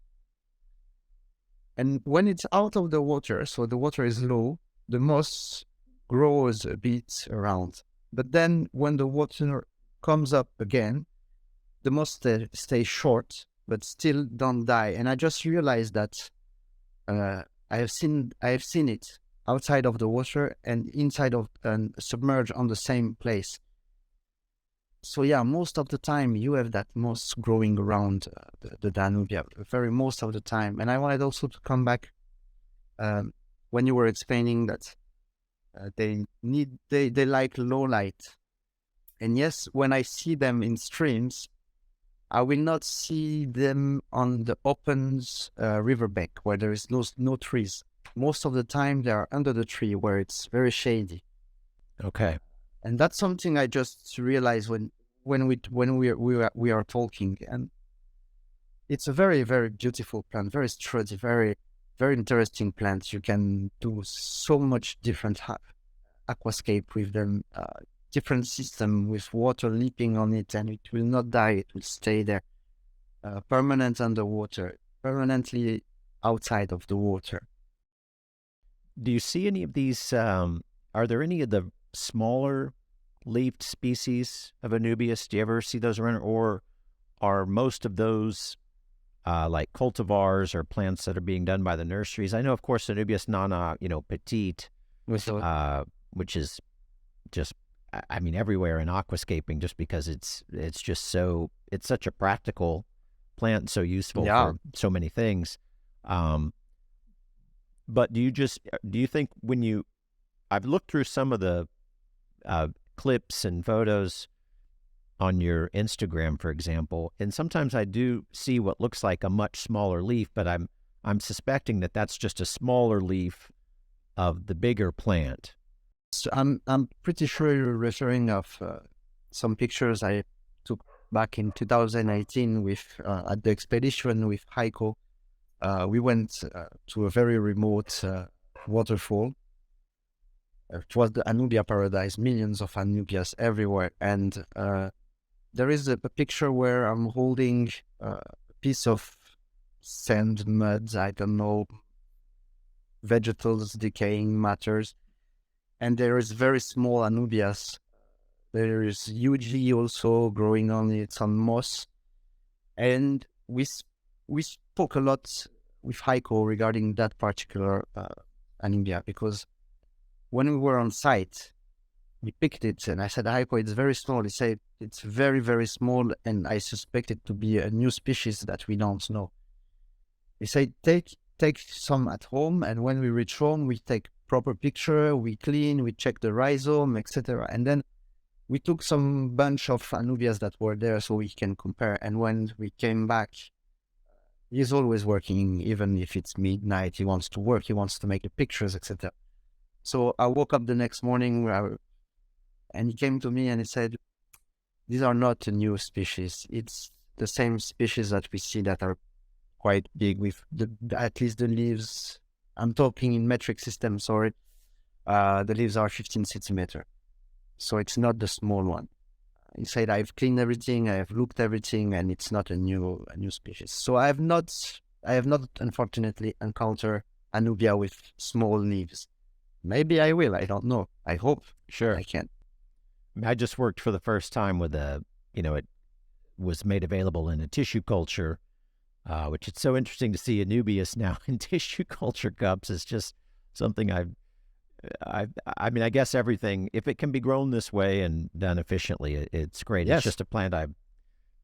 And when it's out of the water, so the water is low, the moss grows a bit around. But then when the water comes up again, the moss stays short, but still don't die. And I just realized that I have seen it outside of the water and inside of and submerged on the same place. So yeah, most of the time you have that moss growing around the Danubia, very most of the time. And I wanted also to come back when you were explaining that they like low light. And yes, when I see them in streams, I will not see them on the open riverbank where there is no trees. Most of the time they are under the tree where it's very shady. Okay. And that's something I just realized when we are talking. And it's a very, very beautiful plant, very sturdy, very, very interesting plant. You can do so much different aquascape with them, different system with water leaping on it, and it will not die. It will stay there, permanent underwater, permanently outside of the water. Do you see any of these? Are there any of the smaller leafed species of Anubias? Do you ever see those around, or are most of those like cultivars or plants that are being done by the nurseries? I know, of course, Anubias nana, petite, which is just, everywhere in aquascaping, just because it's such a practical plant, so useful for so many things. But do you think I've looked through some of the clips and photos on your Instagram, for example, and sometimes I do see what looks like a much smaller leaf, but I'm suspecting that that's just a smaller leaf of the bigger plant. So I'm pretty sure you're referring of some pictures I took back in 2018 with at the expedition with Heiko. We went to a very remote waterfall. It was the Anubia paradise, millions of Anubias everywhere, and there is a picture where I'm holding a piece of sand, mud, I don't know, vegetables, decaying matters, and there is very small Anubias. There is UG also growing on it, on moss, and we spoke a lot with Heiko regarding that particular Anubia, because when we were on site, we picked it, and I said, Heiko, it's very small. He said, it's very, very small, and I suspect it to be a new species that we don't know. He said, take some at home, and when we reach home, we take proper picture, we clean, we check the rhizome, etc. And then we took some bunch of Anubias that were there so we can compare. And when we came back, he's always working, even if it's midnight, he wants to work, he wants to make the pictures, etc. So I woke up the next morning and he came to me and he said, these are not a new species. It's the same species that we see that are quite big with at least the leaves. I'm talking in metric system, sorry. The leaves are 15 centimeter. So it's not the small one. He said, I've cleaned everything, I have looked everything, and it's not a new species. So I have not unfortunately encountered Anubia with small leaves. Maybe I will, I don't know. I hope. Sure. I can. I just worked for the first time with it was made available in a tissue culture, which it's so interesting to see Anubias now in tissue culture cups. It's just something I mean, I guess everything, if it can be grown this way and done efficiently, it's great. Yes. It's just a plant I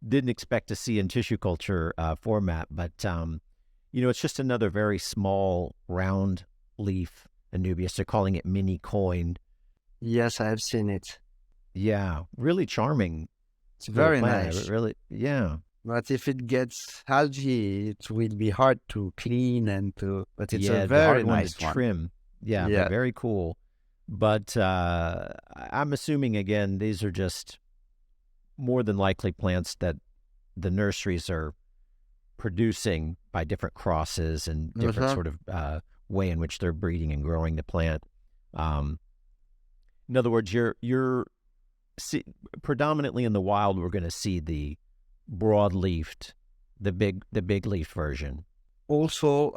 didn't expect to see in tissue culture format, but it's just another very small round leaf Anubias. They're calling it mini coin. Yes, I have seen it. Yeah, really charming. It's very plant. nice. Really, yeah. But if it gets algae, it will be hard to clean but it's a the very hard one nice to one. trim. Yeah, Yeah. but very cool. But I'm assuming, again, these are just more than likely plants that the nurseries are producing by different crosses and different sort of way in which they're breeding and growing the plant. In other words, you're predominantly in the wild, we're going to see the broad-leafed, the big leaf version. Also,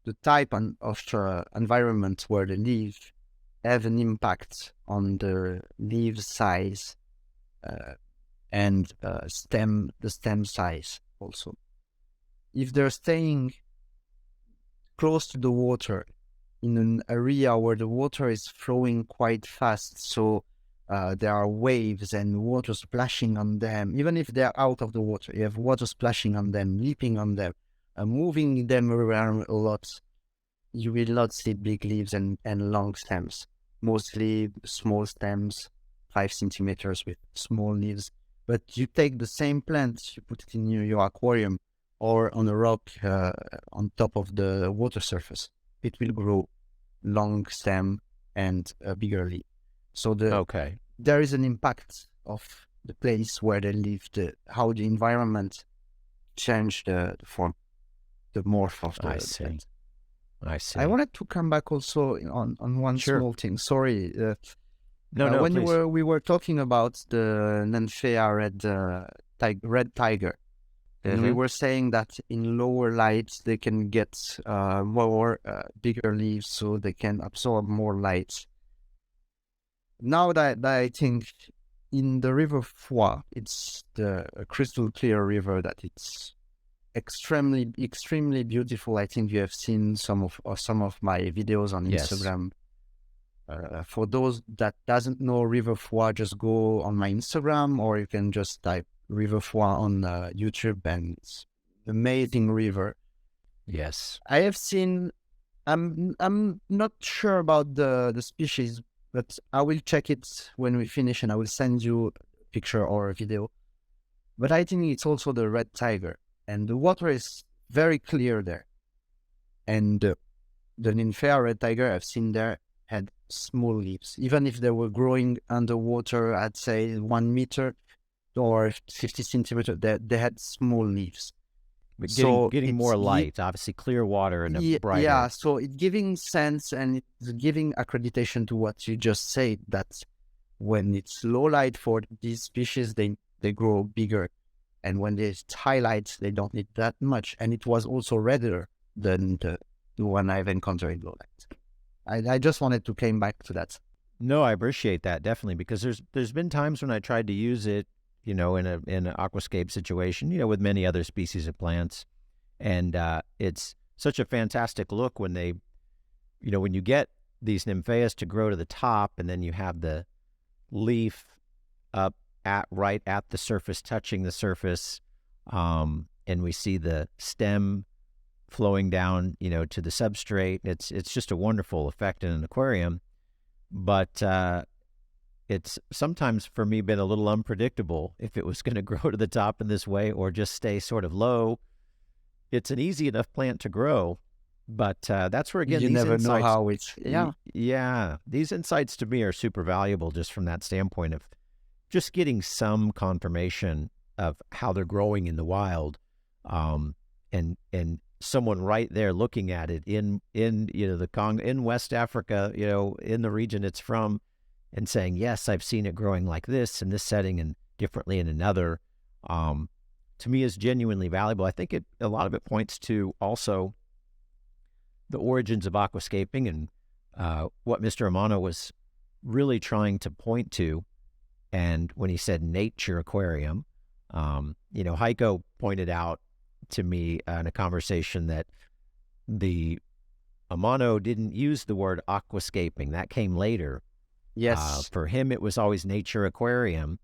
the type of environment where the leaf have an impact on the leaf size and the stem size also. If they're staying close to the water in an area where the water is flowing quite fast, so there are waves and water splashing on them, even if they're out of the water, you have water splashing on them, leaping on them, moving them around a lot, you will not see big leaves and long stems. Mostly small stems, 5 centimeters with small leaves. But you take the same plant, you put it in your aquarium or on a rock on top of the water surface, it will grow long stem and a bigger leaf. So there is an impact of the place where they live, how the environment changed the form, the morph of the plant. I see. I wanted to come back also on one small thing. Sorry. When please. We were talking about the Nymphea red tiger, and we were saying that in lower light they can get more bigger leaves, so they can absorb more light. Now that I think in the River Foix, it's the crystal clear river that it's extremely beautiful. I think you have seen some of my videos on Instagram. For those that doesn't know River Foix, just go on my Instagram, or you can just type River Foix on YouTube, and it's an amazing river. Yes, I have seen. I'm not sure about the species, but I will check it when we finish, and I will send you a picture or a video. But I think it's also the red tiger. And the water is very clear there. And the Nymphea red tiger I've seen there had small leaves. Even if they were growing underwater, I'd say 1 meter or 50 centimeters, they had small leaves. But getting more light, obviously clear water and a brighter. Yeah, so it's giving sense and it's giving accreditation to what you just said, that when it's low light for these species, they they grow bigger. And when there's highlights, they don't need that much. And it was also redder than the one I've encountered in low light. I just wanted to came back to that. No, I appreciate that definitely, because there's been times when I tried to use it, in an aquascape situation, with many other species of plants, and it's such a fantastic look when they, when you get these nymphaeas to grow to the top, and then you have the leaf up right at the surface, touching the surface, and we see the stem flowing down, to the substrate. It's just a wonderful effect in an aquarium. But it's sometimes for me been a little unpredictable if it was going to grow to the top in this way or just stay sort of low. It's an easy enough plant to grow, but that's where, again, You these never know insights, how it's, yeah, these insights to me are super valuable just from that standpoint of just getting some confirmation of how they're growing in the wild, and someone right there looking at it in the Congo, in West Africa, in the region it's from, and saying, yes, I've seen it growing like this in this setting and differently in another, to me is genuinely valuable. I think a lot of it points to also the origins of aquascaping and what Mr. Amano was really trying to point to. And when he said nature aquarium, Heiko pointed out to me in a conversation that the Amano didn't use the word aquascaping. That came later. yes, For him, it was always nature aquarium.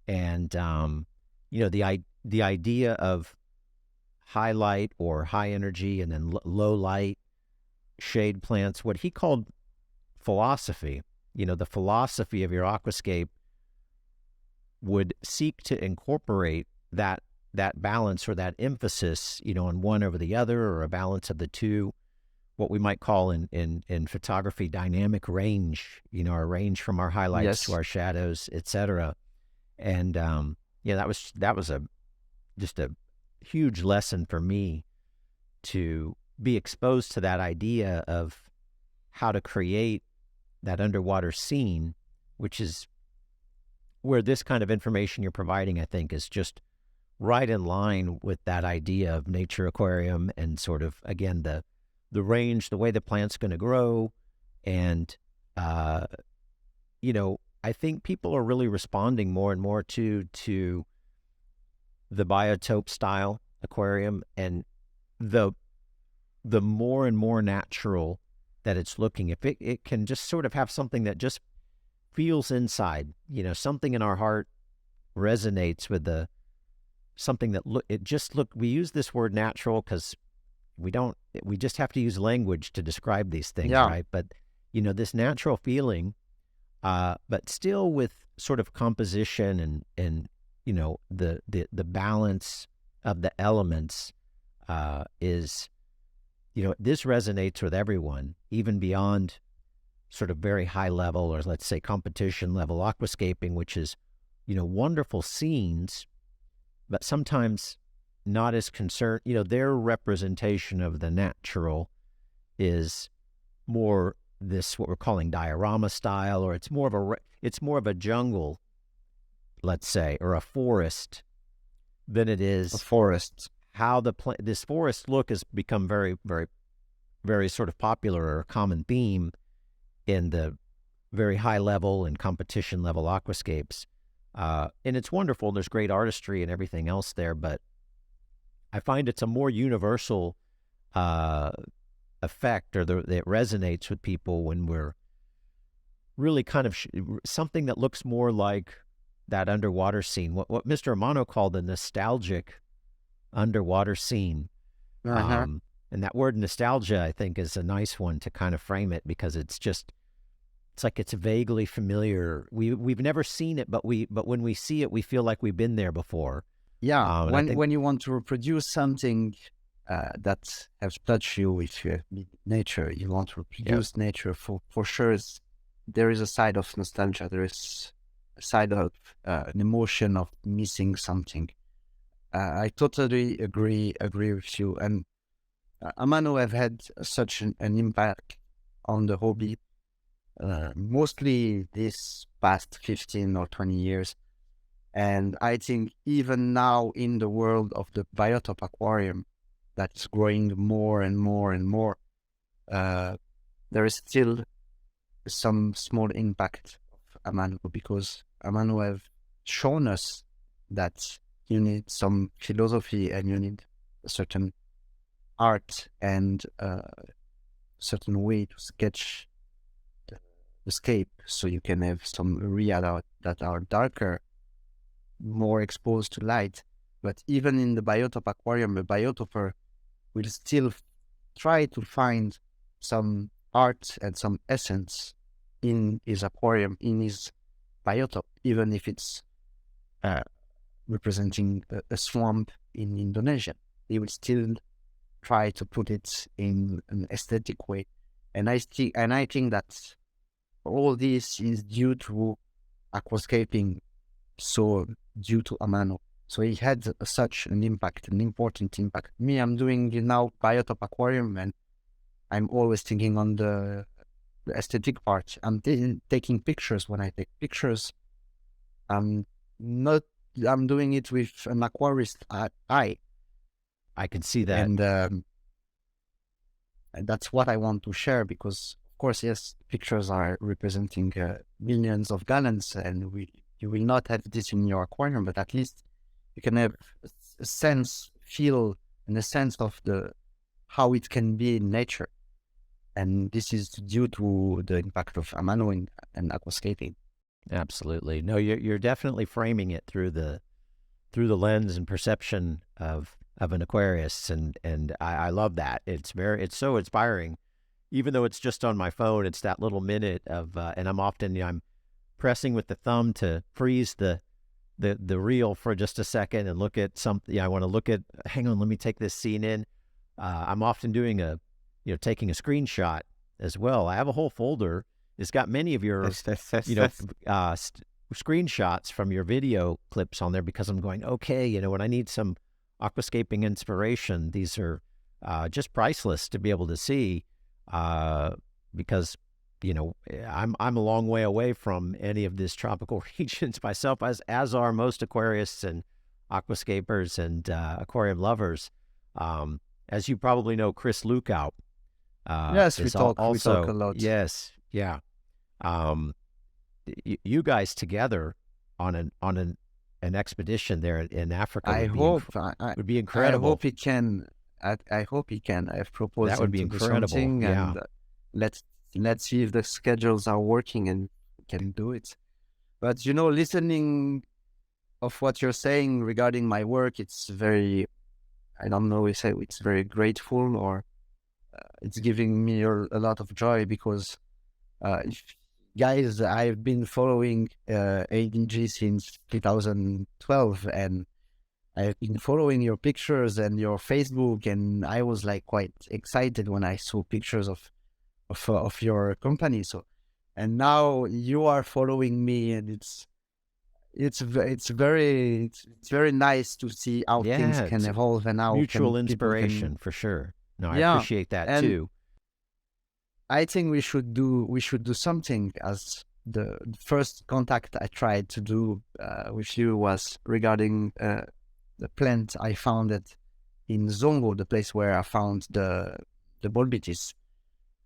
And, the idea of high light or high energy and then low light shade plants, what he called philosophy, the philosophy of your aquascape would seek to incorporate that balance or that emphasis, on one over the other, or a balance of the two, what we might call in photography dynamic range, our range from our highlights yes, to our shadows, etc. And that was just a huge lesson for me to be exposed to that idea of how to create that underwater scene, which is where this kind of information you're providing, I think, is just right in line with that idea of nature aquarium and sort of, again, the range, the way the plant's going to grow. And, I think people are really responding more and more to the biotope style aquarium, and the more and more natural that it's looking. If it can just sort of have something that just feels inside, something in our heart resonates with something that we use this word natural because we just have to use language to describe these things, right? But, this natural feeling, but still with sort of composition and the balance of the elements, is, this resonates with everyone, even beyond sort of very high level, or let's say competition level aquascaping, which is, wonderful scenes, but sometimes not as concerned. Their representation of the natural is more this, what we're calling diorama style, or it's more of a jungle, let's say, or a forest, than it is a forest. How this forest look has become very, very, very sort of popular, or a common theme in the very high level and competition level aquascapes. And it's wonderful. There's great artistry and everything else there, but I find it's a more universal effect, or it resonates with people when we're really kind of something that looks more like that underwater scene, what Mr. Amano called the nostalgic underwater scene. And that word nostalgia, I think, is a nice one to kind of frame it, because it's like it's vaguely familiar. We've never seen it, but when we see it, we feel like we've been there before. Yeah, when you want to reproduce something that has touched you with nature, you want to reproduce nature, for sure. There is a side of nostalgia. There is a side of an emotion of missing something. I totally agree with you. And Amano have had such an impact on the hobby, mostly this past 15 or 20 years. And I think even now in the world of the biotope aquarium that's growing more and more and more, there is still some small impact of Amano, because Amano have shown us that you need some philosophy and you need a certain art and a certain way to sketch the scape, so you can have some area that are darker, more exposed to light. But even in the biotope aquarium, the biotoper will still try to find some art and some essence in his aquarium, in his biotope, even if it's representing a swamp in Indonesia. He will still try to put it in an aesthetic way. And I think that all this is due to aquascaping, so due to Amano. So he had such an impact, an important impact. Me, I'm doing now biotope aquarium, and I'm always thinking on the aesthetic part. I'm taking pictures. When I take pictures, I'm doing it with an aquarist eye. I can see that. And that's what I want to share, because, of course, yes, pictures are representing millions of gallons, and you will not have this in your aquarium, but at least you can have a sense, feel, and a sense of how it can be in nature. And this is due to the impact of Amano and aquascaping. Absolutely. No, you're definitely framing it through the lens and perception of an aquarist, and I love that. It's so inspiring. Even though it's just on my phone, it's that little minute of, and I'm pressing with the thumb to freeze the reel for just a second and look at something. I want to look at. Hang on, let me take this scene in. I'm often doing taking a screenshot as well. I have a whole folder. It's got many of your screenshots from your video clips on there, because I'm going, okay, when I need some aquascaping inspiration, these are just priceless to be able to see, because I'm a long way away from any of these tropical regions myself, as are most aquarists and aquascapers and aquarium lovers. As you probably know, Chris Lukow. Yes, we talk a lot. Yes, yeah. You guys together on an expedition there in Africa would be incredible. I hope he can. I hope he can. I've proposed that would be incredible. And let's see if the schedules are working and we can do it. But listening of what you're saying regarding my work, it's very, I don't know, it's very grateful, or it's giving me a lot of joy, because guys, I've been following ADG since 2012, and I've been following your pictures and your Facebook, and I was like quite excited when I saw pictures of your company. So, and now you are following me, and it's very nice to see how things can evolve, and how mutual inspiration for sure. No, I appreciate that too. I think we should do something. As the first contact I tried to do with you was regarding the plant I found it in Zongo, the place where I found the bolbitis,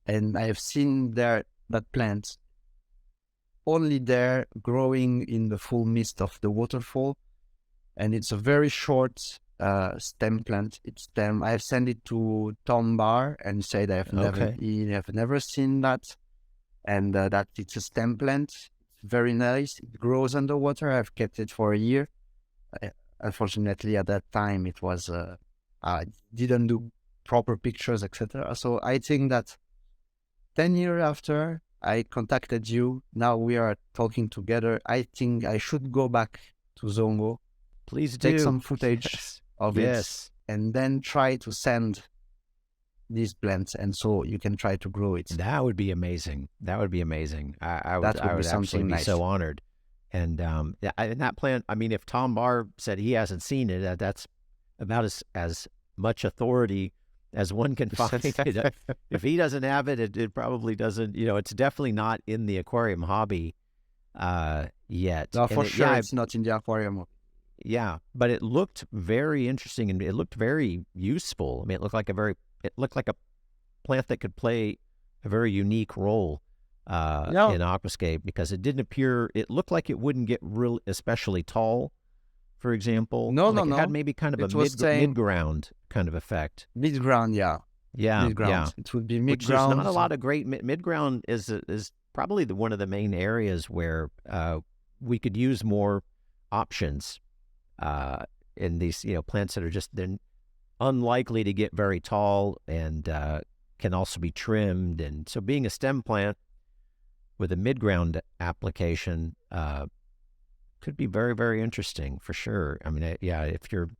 and I have seen that plant only there, growing in the full mist of the waterfall, and it's a very short stem plant. I have sent it to Tom Barr and said he have never seen that, and that it's a stem plant. It's very nice. It grows underwater. I've kept it for a year. Unfortunately, at that time, it was I didn't do proper pictures, etc. So I think that 10 years after I contacted you, now we are talking together. I think I should go back to Zongo. Please take some footage of it, and then try to send these plants, and so you can try to grow it. That would be amazing. I would absolutely be so honored. And that plant, I mean, if Tom Barr said he hasn't seen it, that's about as much authority as one can find. If he doesn't have it, it probably doesn't. It's definitely not in the aquarium hobby. yet. No, And for it, sure, yeah, it's not in the aquarium. yeah, but it looked very interesting and it looked very useful. I mean, it looked like a plant that could play a very unique role Yeah. in aquascape because it looked like it wouldn't get real especially tall, for example. No, no, Like it had no. maybe kind of a It was staying mid-ground kind of effect. mid-ground, yeah. Yeah, yeah. Mid-ground. It would be Which there's not mid-ground. a lot of great mid-ground is probably one of the main areas where we could use more options in these, plants that are just they're unlikely to get very tall and can also be trimmed. And so being a stem plant with a mid-ground application could be very, very interesting for sure. I mean, yeah, if you're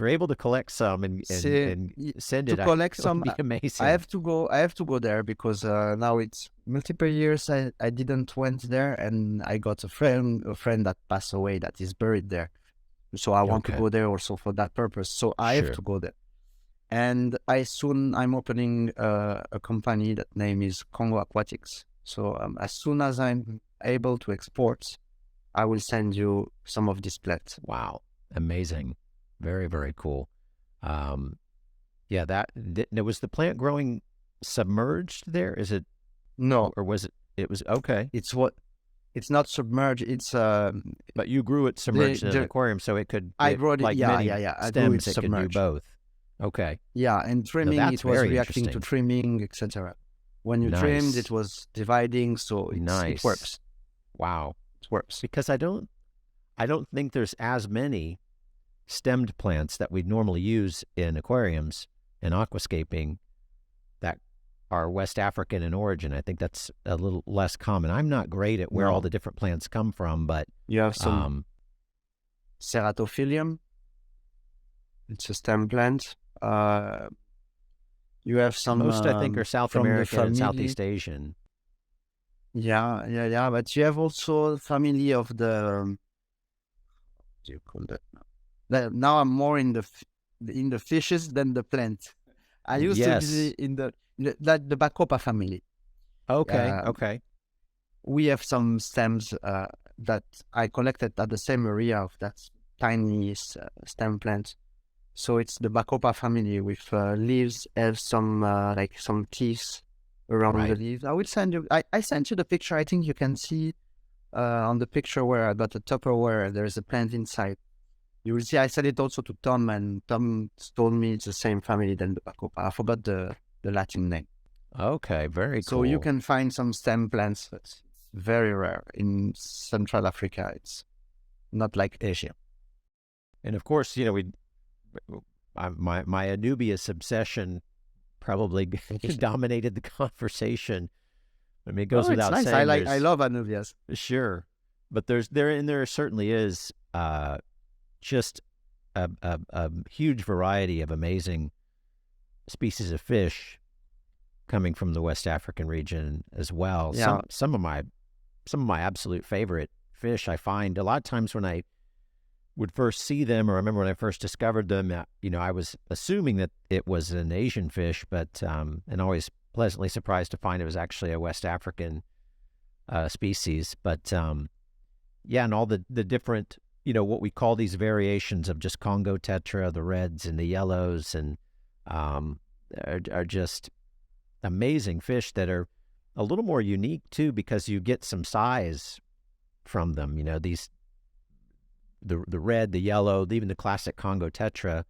able to collect some and See, send to it, collect it would some, be I amazing. have to go. I have to go there because now it's multiple years I didn't went there, and I got a friend that passed away that is buried there. So I want to Okay, go there also for that purpose. So I have sure. to go there. And I'm opening a company that name is Congo Aquatics. So as soon as I'm able to export, I will send you some of these plants. Wow, amazing, very, very cool. Um, yeah, now was the plant growing submerged there? Is it No, or was it? It was okay, it's not submerged. It's but you grew it submerged in an the aquarium, so I brought it. like Yeah, many yeah, yeah. I grew it stems, it could do submerged. both. Okay, Yeah, and no, trimming, that's it was very reacting to interesting. trimming, etc. When you trimmed, it Nice, was dividing, so it nice. works. Wow, It works. because I don't think there's as many stemmed plants that we'd normally use in aquariums and aquascaping that are West African in origin. I think that's a little less common. I'm not great at where all No, the different plants come from, but you have some um, Ceratophillium. It's a stem plant. You have some most I think are South from the American and family. Southeast Asian. Yeah, yeah, yeah. But you have also family of the. What do you call that? Now I'm more in in the fishes than the plant. I used to be Yes. in the Bacopa family. Okay. Uh, Okay. we have some stems that I collected at the same area of that tiny stem plant. So it's the Bacopa family with leaves, have some like some teeth around the Right. leaves. I will send you. I sent you the picture. I think you can see on the picture where I got the Tupperware. There's a plant inside. You will see. I said it also to Tom, and Tom told me it's the same family than the Bacopa. I forgot the Latin name. Okay. Very So you cool. can find some stem plants. It's very rare in Central Africa. It's not like Asia. And of course, my Anubias obsession probably dominated the conversation. I mean, it goes Oh, it's without nice. saying. I There's love Anubias. sure, but there certainly is just a huge variety of amazing species of fish coming from the West African region as well. Yeah. Some of my absolute favorite fish I find a lot of times when I would first see them, or I remember when I first discovered them, I was assuming that it was an Asian fish, but and always pleasantly surprised to find it was actually a West African species. But yeah, and all the different, what we call these variations of just Congo tetra, the reds and the yellows, and are just amazing fish that are a little more unique too, because you get some size from them. These the red, the yellow, even the classic Congo tetra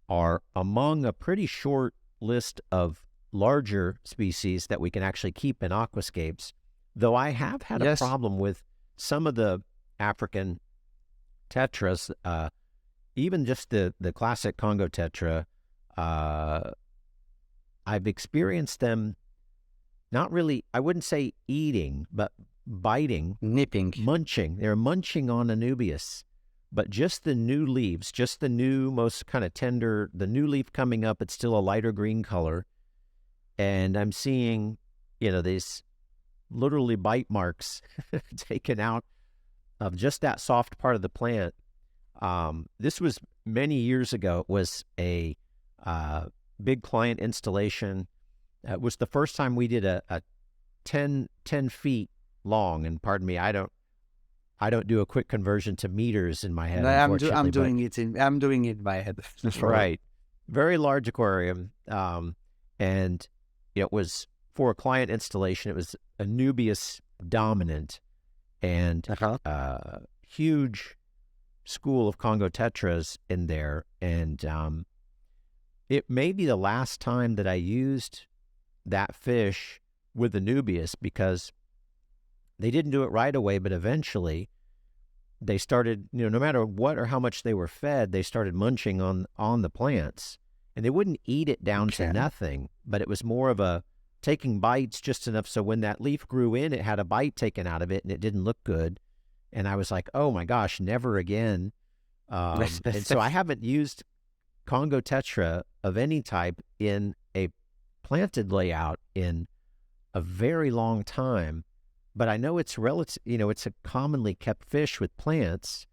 are among a pretty short list of larger species that we can actually keep in aquascapes. Though I have had a Yes. problem with some of the African tetras, even just the classic Congo tetra. I've experienced them not really, I wouldn't say eating, but biting, Nipping. munching. They're munching on Anubias, but just the new leaves, just the new, most kind of tender, the new leaf coming up, it's still a lighter green color. And I'm seeing, these literally bite marks taken out of just that soft part of the plant. This was many years ago. It was a big client installation. It was the first time we did a 10 feet long. And pardon me, I don't do a quick conversion to meters in my head, No, unfortunately. I'm doing it by head. Right. Very large aquarium. And it was for a client installation. It was Anubias dominant and huge school of Congo tetras in there. And it may be the last time that I used that fish with Anubias, because they didn't do it right away, but eventually they started, no matter what or how much they were fed, they started munching on the plants. And they wouldn't eat it down to nothing, but it was more of a taking bites just enough so when that leaf grew in, it had a bite taken out of it and it didn't look good. And I was like, oh my gosh, never again. And so I haven't used Congo tetra of any type in a planted layout in a very long time. But I know it's it's a commonly kept fish with plants.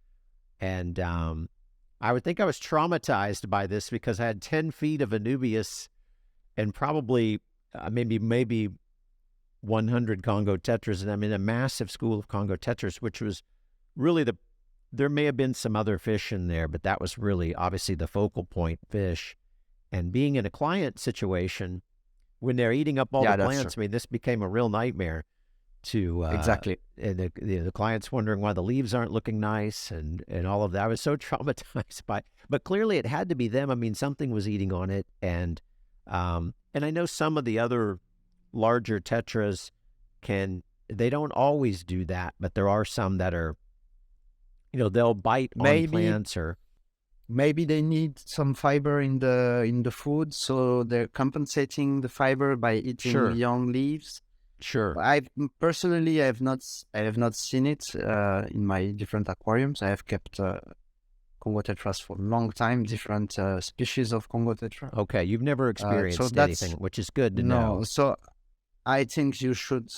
And I would think I was traumatized by this because I had 10 feet of Anubias and probably maybe 100 Congo tetras. And I'm in a massive school of Congo tetras, which was really there may have been some other fish in there, but that was really obviously the focal point fish. And being in a client situation, when they're eating up all the plants, true. this became a real nightmare to Exactly. And the client's wondering why the leaves aren't looking nice and all of that. I was so traumatized by, but clearly it had to be them. Something was eating on it. And I know some of the other larger tetras they don't always do that, but there are some that are, they'll bite on plants, or maybe they need some fiber in the food, so they're compensating the fiber by eating young leaves. Sure. I have not seen it in my different aquariums. I have kept Congo tetras for a long time, different species of Congo tetra. Okay, you've never experienced anything, which is good to know. So I think you should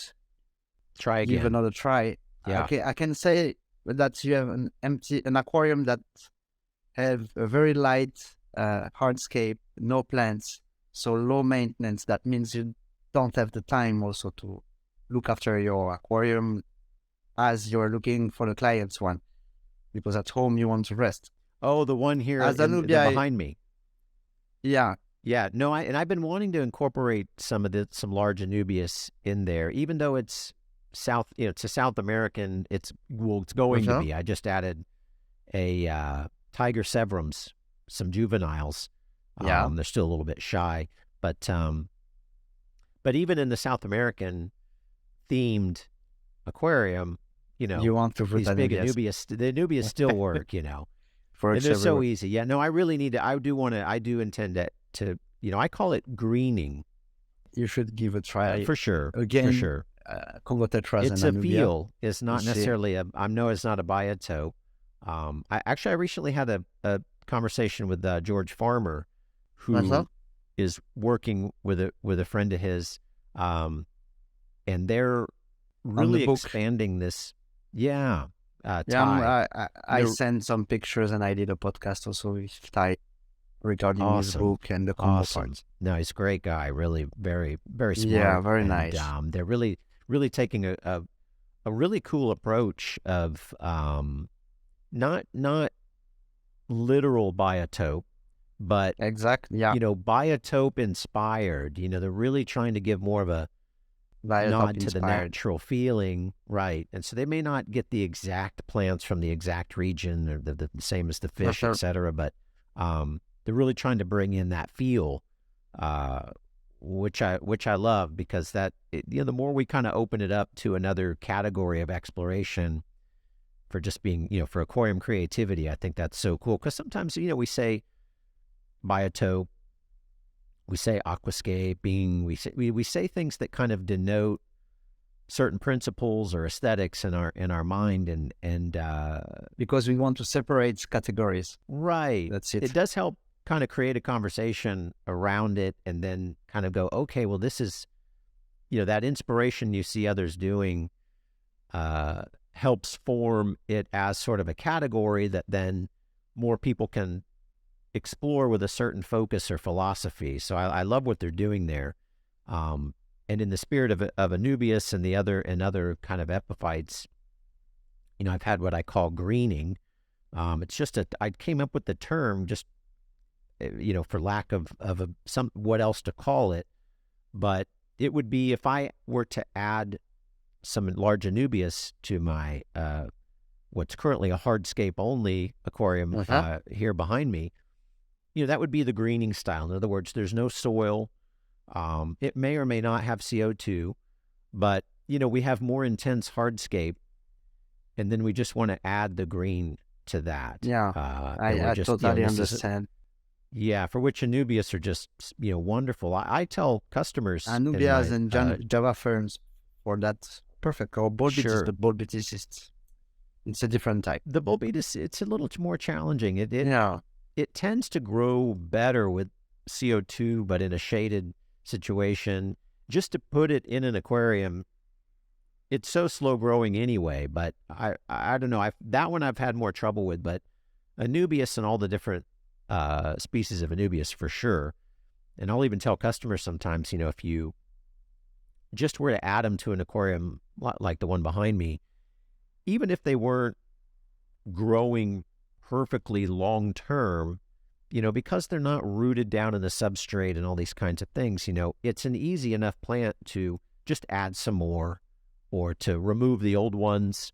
try again. Give another try. Yeah. Okay, I can say that you have an aquarium that have a very light hardscape, no plants, so low maintenance. That means you don't have the time also to look after your aquarium as you're looking for the client's one, because at home you want to rest. Oh, the one here behind me. Yeah. Yeah. No, I've been wanting to incorporate some large Anubias in there, even though it's it's a South American. It's going to be. I just added a tiger severums, some juveniles. Yeah. They're still a little bit shy, but even in the South American themed aquarium, you want to put these big Anubias. The Anubias still work, For and they're so easy. Yeah, no, I really need to. I do intend to I call it greening. You should give a try for sure. Again, for sure. Congo tetras. It's and a Anubia. feel. It's not necessarily I know it's not a biotope. I recently had a conversation with George Farmer, who is working with a friend of his, and they're really expanding this. Yeah. I sent some pictures and I did a podcast also with Ty regarding his book and the Congo parts. No, he's a great guy. Really, very, very smart. Yeah, very nice. They're really, really taking a really cool approach of not literal biotope, but exactly, yeah, biotope inspired. They're really trying to give more of a nod to the natural feeling, right? And so they may not get the exact plants from the exact region or the same as the fish, etc. But they're really trying to bring in that feel, which I love, because that the more we kind of open it up to another category of exploration for just being for aquarium creativity, I think that's so cool. Because sometimes we say biotope, we say aquascaping, we say things that kind of denote certain principles or aesthetics in our mind, and because we want to separate categories, right? That's it. It does help kind of create a conversation around it, and then kind of go, okay, well, this is that inspiration you see others doing helps form it as sort of a category that then more people can explore with a certain focus or philosophy. So I love what they're doing there. And in the spirit of Anubias and other kind of epiphytes, I've had what I call greening. It's just I came up with the term just, for lack of what else to call it, but it would be if I were to add some large Anubias to my what's currently a hardscape only aquarium here behind me. That would be the greening style. In other words, there's no soil. It may or may not have CO2, but we have more intense hardscape, and then we just want to add the green to that. Yeah, I totally understand. For which Anubias are just wonderful. I tell customers Anubias and Java ferns for that perfect. Or Bulbitis, sure. But Bulbitis it's a different type. The Bulbitis, it's a little more challenging. It tends to grow better with CO2, but in a shaded situation. Just to put it in an aquarium, it's so slow growing anyway. But I don't know. That one I've had more trouble with. But Anubias and all the different species of Anubias for sure. And I'll even tell customers sometimes, if you just were to add them to an aquarium like the one behind me, even if they weren't growing perfectly long term, because they're not rooted down in the substrate and all these kinds of things, it's an easy enough plant to just add some more, or to remove the old ones,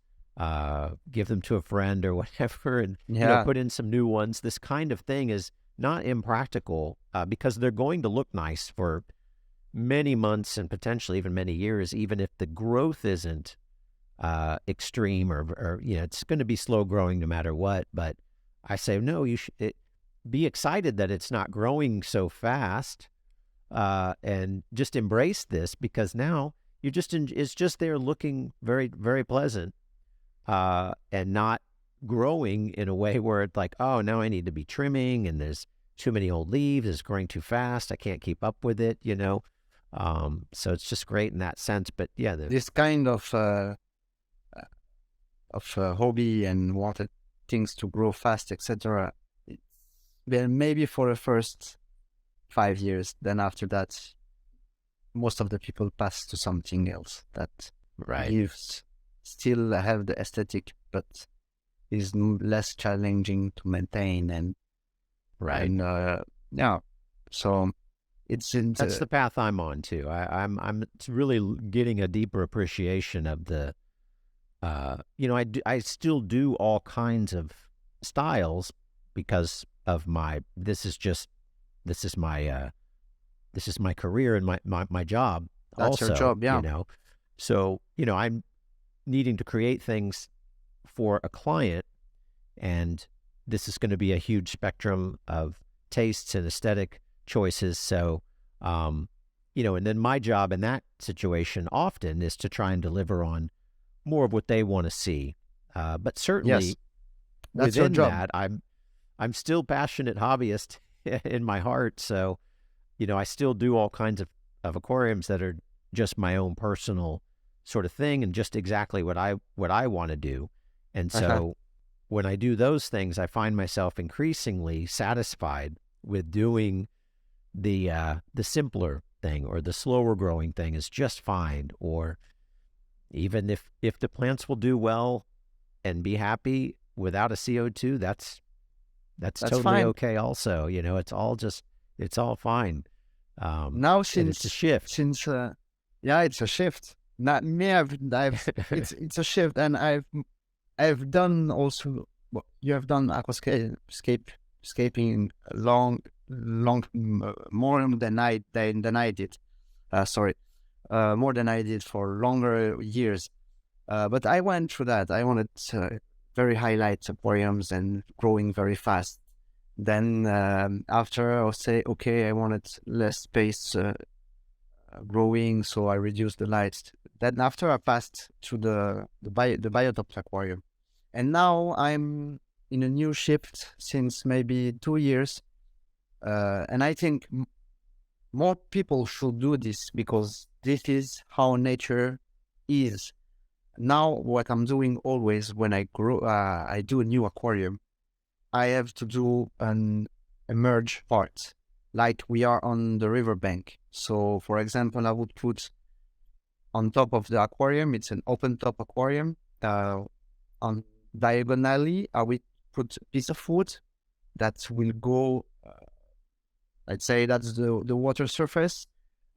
give them to a friend or whatever, and put in some new ones. This kind of thing is not impractical because they're going to look nice for many months and potentially even many years, even if the growth isn't extreme or it's going to be slow growing no matter what. But I say, no, you should be excited that it's not growing so fast, and just embrace this, because now it's just there looking very, very pleasant, and not growing in a way where it's like, oh, now I need to be trimming and there's too many old leaves, it's growing too fast, I can't keep up with it, so it's just great in that sense. But this kind of hobby and wanted things to grow fast, etc. Well, maybe for the first 5 years, then after that, most of the people pass to something else that still have the aesthetic, but is less challenging to maintain and so that's the path I'm on too. I'm really getting a deeper appreciation of the I still do all kinds of styles because of this is my career and my job. That's also, your job, So, I'm needing to create things for a client, and this is going to be a huge spectrum of tastes and aesthetic choices. So, and then my job in that situation often is to try and deliver on more of what they want to see. But certainly that's your within job. that, I'm still passionate hobbyist in my heart. So, I still do all kinds of aquariums that are just my own personal sort of thing and just exactly what I want to do. And so when I do those things, I find myself increasingly satisfied with doing the simpler thing, or the slower growing thing is just fine. Or even if the plants will do well and be happy without a CO2, that's totally fine. okay also. It's all fine. Now since it's a shift. It's a shift. Not me. It's a shift, and I've done also. You have done aquascaping long more than I did. More than I did for longer years. But I went through that. I wanted very highlight aquariums and growing very fast. Then after I'll say, okay, I wanted less space growing, so I reduced the lights. Then after I passed to the biotop aquarium, and now I'm in a new shift since maybe 2 years, and I think more people should do this, because this is how nature is. Now what I'm doing always when I do a new aquarium, I have to do an emerge part, like we are on the riverbank. So, for example, I would put on top of the aquarium. It's an open top aquarium. On diagonally, I will put a piece of wood that will go, I'd say that's the water surface.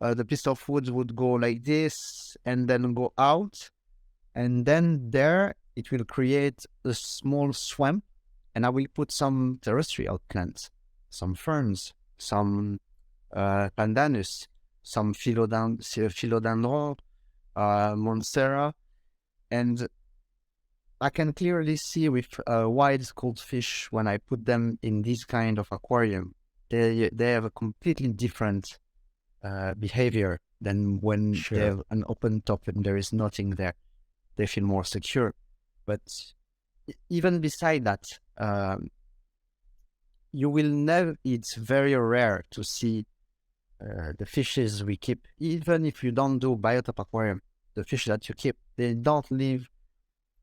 The piece of wood would go like this and then go out. And then there it will create a small swamp. And I will put some terrestrial plants, some ferns, some pandanus, some philodendron, monstera. And I can clearly see with wild caught fish, when I put them in this kind of aquarium, they have a completely different behavior than when they have an open top and there is nothing there. They feel more secure. But even beside that, you will never, it's very rare to see the fishes we keep, even if you don't do biotop aquarium, the fish that you keep, they don't live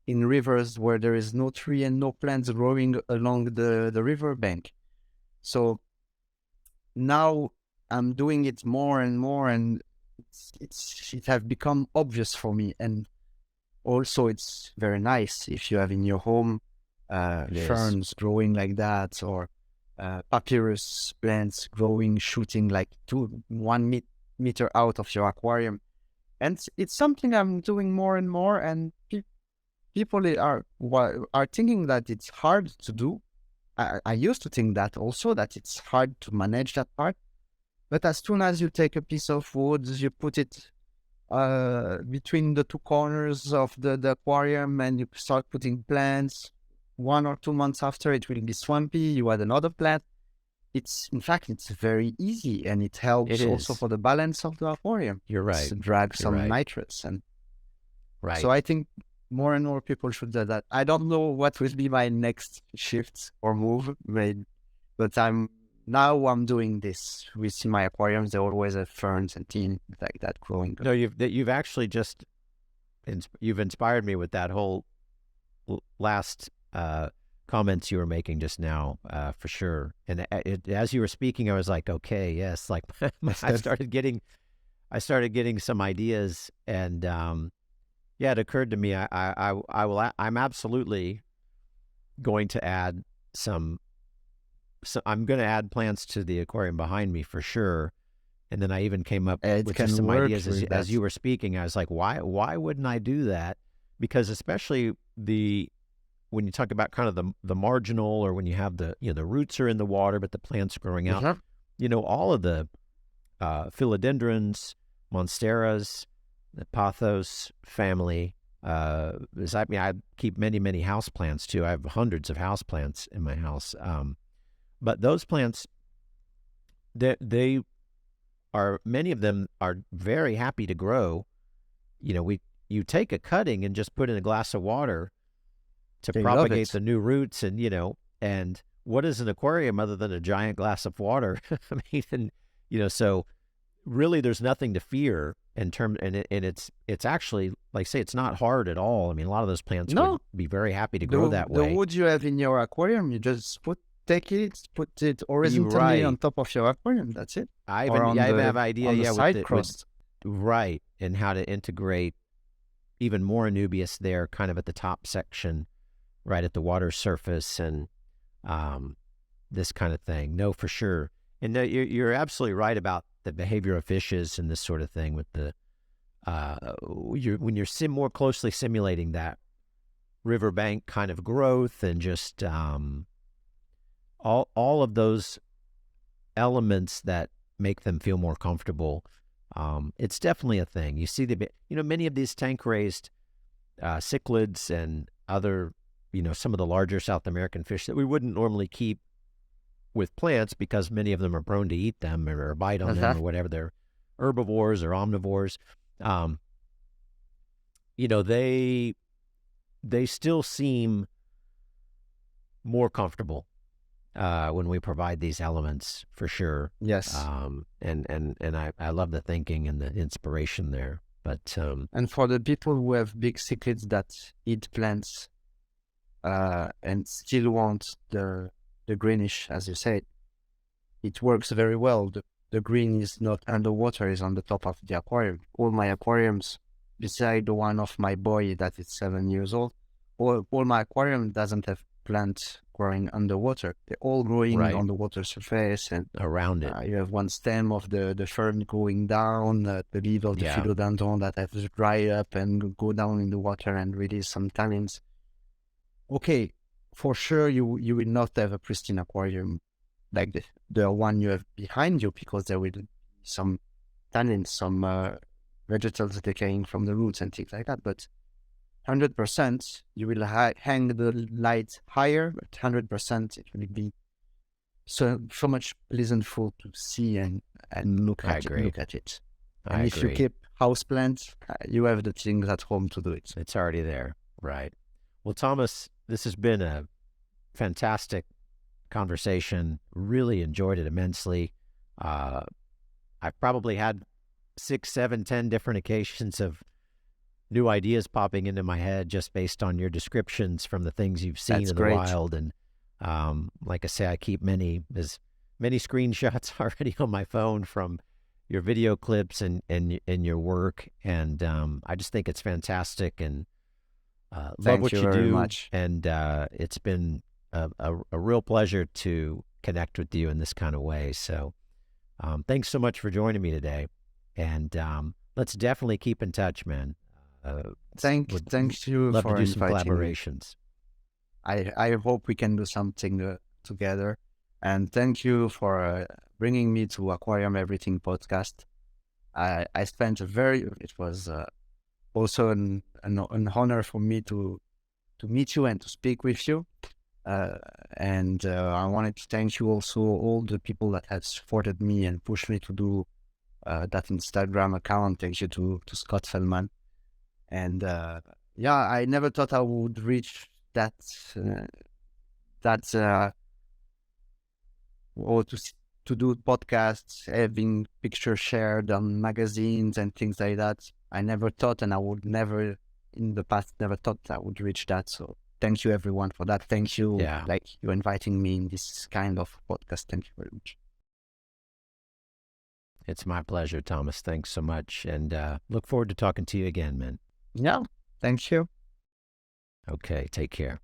in rivers where there is no tree and no plants growing along the river bank. So now I'm doing it more and more, and it has become obvious for me. And also it's very nice if you have in your home ferns growing like that, or papyrus plants growing, shooting like 1 meter out of your aquarium. And it's something I'm doing more and more, and people are thinking that it's hard to do. I used to think that also, that it's hard to manage that part. But as soon as you take a piece of wood, you put it between the two corners of the aquarium, and you start putting plants, 1 or 2 months after, it will be swampy. You add another plant. In fact, it's very easy, and it helps also for the balance of the aquarium. You're right. To drag some nitrates. And right. So I think more and more people should do that. I don't know what will be my next shift or move, but I'm doing this. We see my aquariums; they always have ferns and things like that growing. No, you've actually you've inspired me with that whole last comments you were making just now, for sure. And as you were speaking, I was like, okay, yes, like I started getting some ideas, and yeah, it occurred to me I'm absolutely going to add some. So I'm going to add plants to the aquarium behind me for sure. And then I even came up with just some ideas as you were speaking. I was like, why wouldn't I do that? Because especially when you talk about kind of the marginal, or when you have the roots are in the water, but the plants growing out, all of the philodendrons, monsteras, the pothos family. I keep many house plants too. I have hundreds of house plants in my house. But those plants, many of them are very happy to grow. You take a cutting and just put in a glass of water to propagate the new roots, and what is an aquarium other than a giant glass of water? I mean, so really there's nothing to fear and it's actually, like say, it's not hard at all. I mean, a lot of those plants would be very happy to grow that way. The wood you have in your aquarium, you just take it, put it horizontally on top of your aquarium. That's it. I have idea, side crust. Right, and how to integrate even more Anubias there, kind of at the top section, right at the water surface, and this kind of thing. No, for sure. And you're absolutely right about the behavior of fishes and this sort of thing with the when you're more closely simulating that riverbank kind of growth, and just all of those elements that make them feel more comfortable. It's definitely a thing. You see many of these tank raised cichlids and other, some of the larger South American fish that we wouldn't normally keep with plants, because many of them are prone to eat them or bite on them or whatever. They're herbivores or omnivores. They still seem more comfortable when we provide these elements, for sure. Yes. And I love the thinking and the inspiration there. But and for the people who have big cichlids that eat plants and still want the greenish, as you said, it works very well. The green is not underwater, is on the top of the aquarium. All my aquariums, beside the one of my boy that is 7 years old. All my aquarium doesn't have plants growing underwater. They're all growing Right. on the water surface, and Around it. you have one stem of the fern going down, the leaf of the Yeah. philodendron that have to dry up and go down in the water and release some tannins. Okay, for sure you will not have a pristine aquarium like the one you have behind you, because there will be some tannins, some vegetals decaying from the roots and things like that. But 100% you will hang the light higher, but 100% it will be so much pleasantful to see and look I at agree. look at it. I And if you agree. keep houseplants, you have the things at home to do it. It's already there. Right. Well, Thomas, this has been a fantastic conversation. Really enjoyed it immensely. I've probably had 6, 7, 10 different occasions of new ideas popping into my head just based on your descriptions from the things you've seen That's in the great. wild. And like I say, I keep many screenshots already on my phone from your video clips and your work. And I just think it's fantastic, and love Thank what you you very do. much. And it's been a real pleasure to connect with you in this kind of way. So thanks so much for joining me today. And let's definitely keep in touch, man. Thanks you Love for to do some inviting me. collaborations. I hope we can do something together. And thank you for bringing me to Aquarium Everything podcast. I spent it was also an honor for me to meet you and to speak with you. And I wanted to thank you also, all the people that have supported me and pushed me to do that Instagram account. Thank you to Scott Feldman. And yeah, I never thought I would reach that or to do podcasts, having pictures shared on magazines and things like that. I never thought, and I would never in the past never thought I would reach that. So thank you everyone for that. Thank you, like you inviting me in this kind of podcast. Thank you very much. It's my pleasure, Thomas. Thanks so much, and look forward to talking to you again, man. Yeah, thank you. Okay, take care.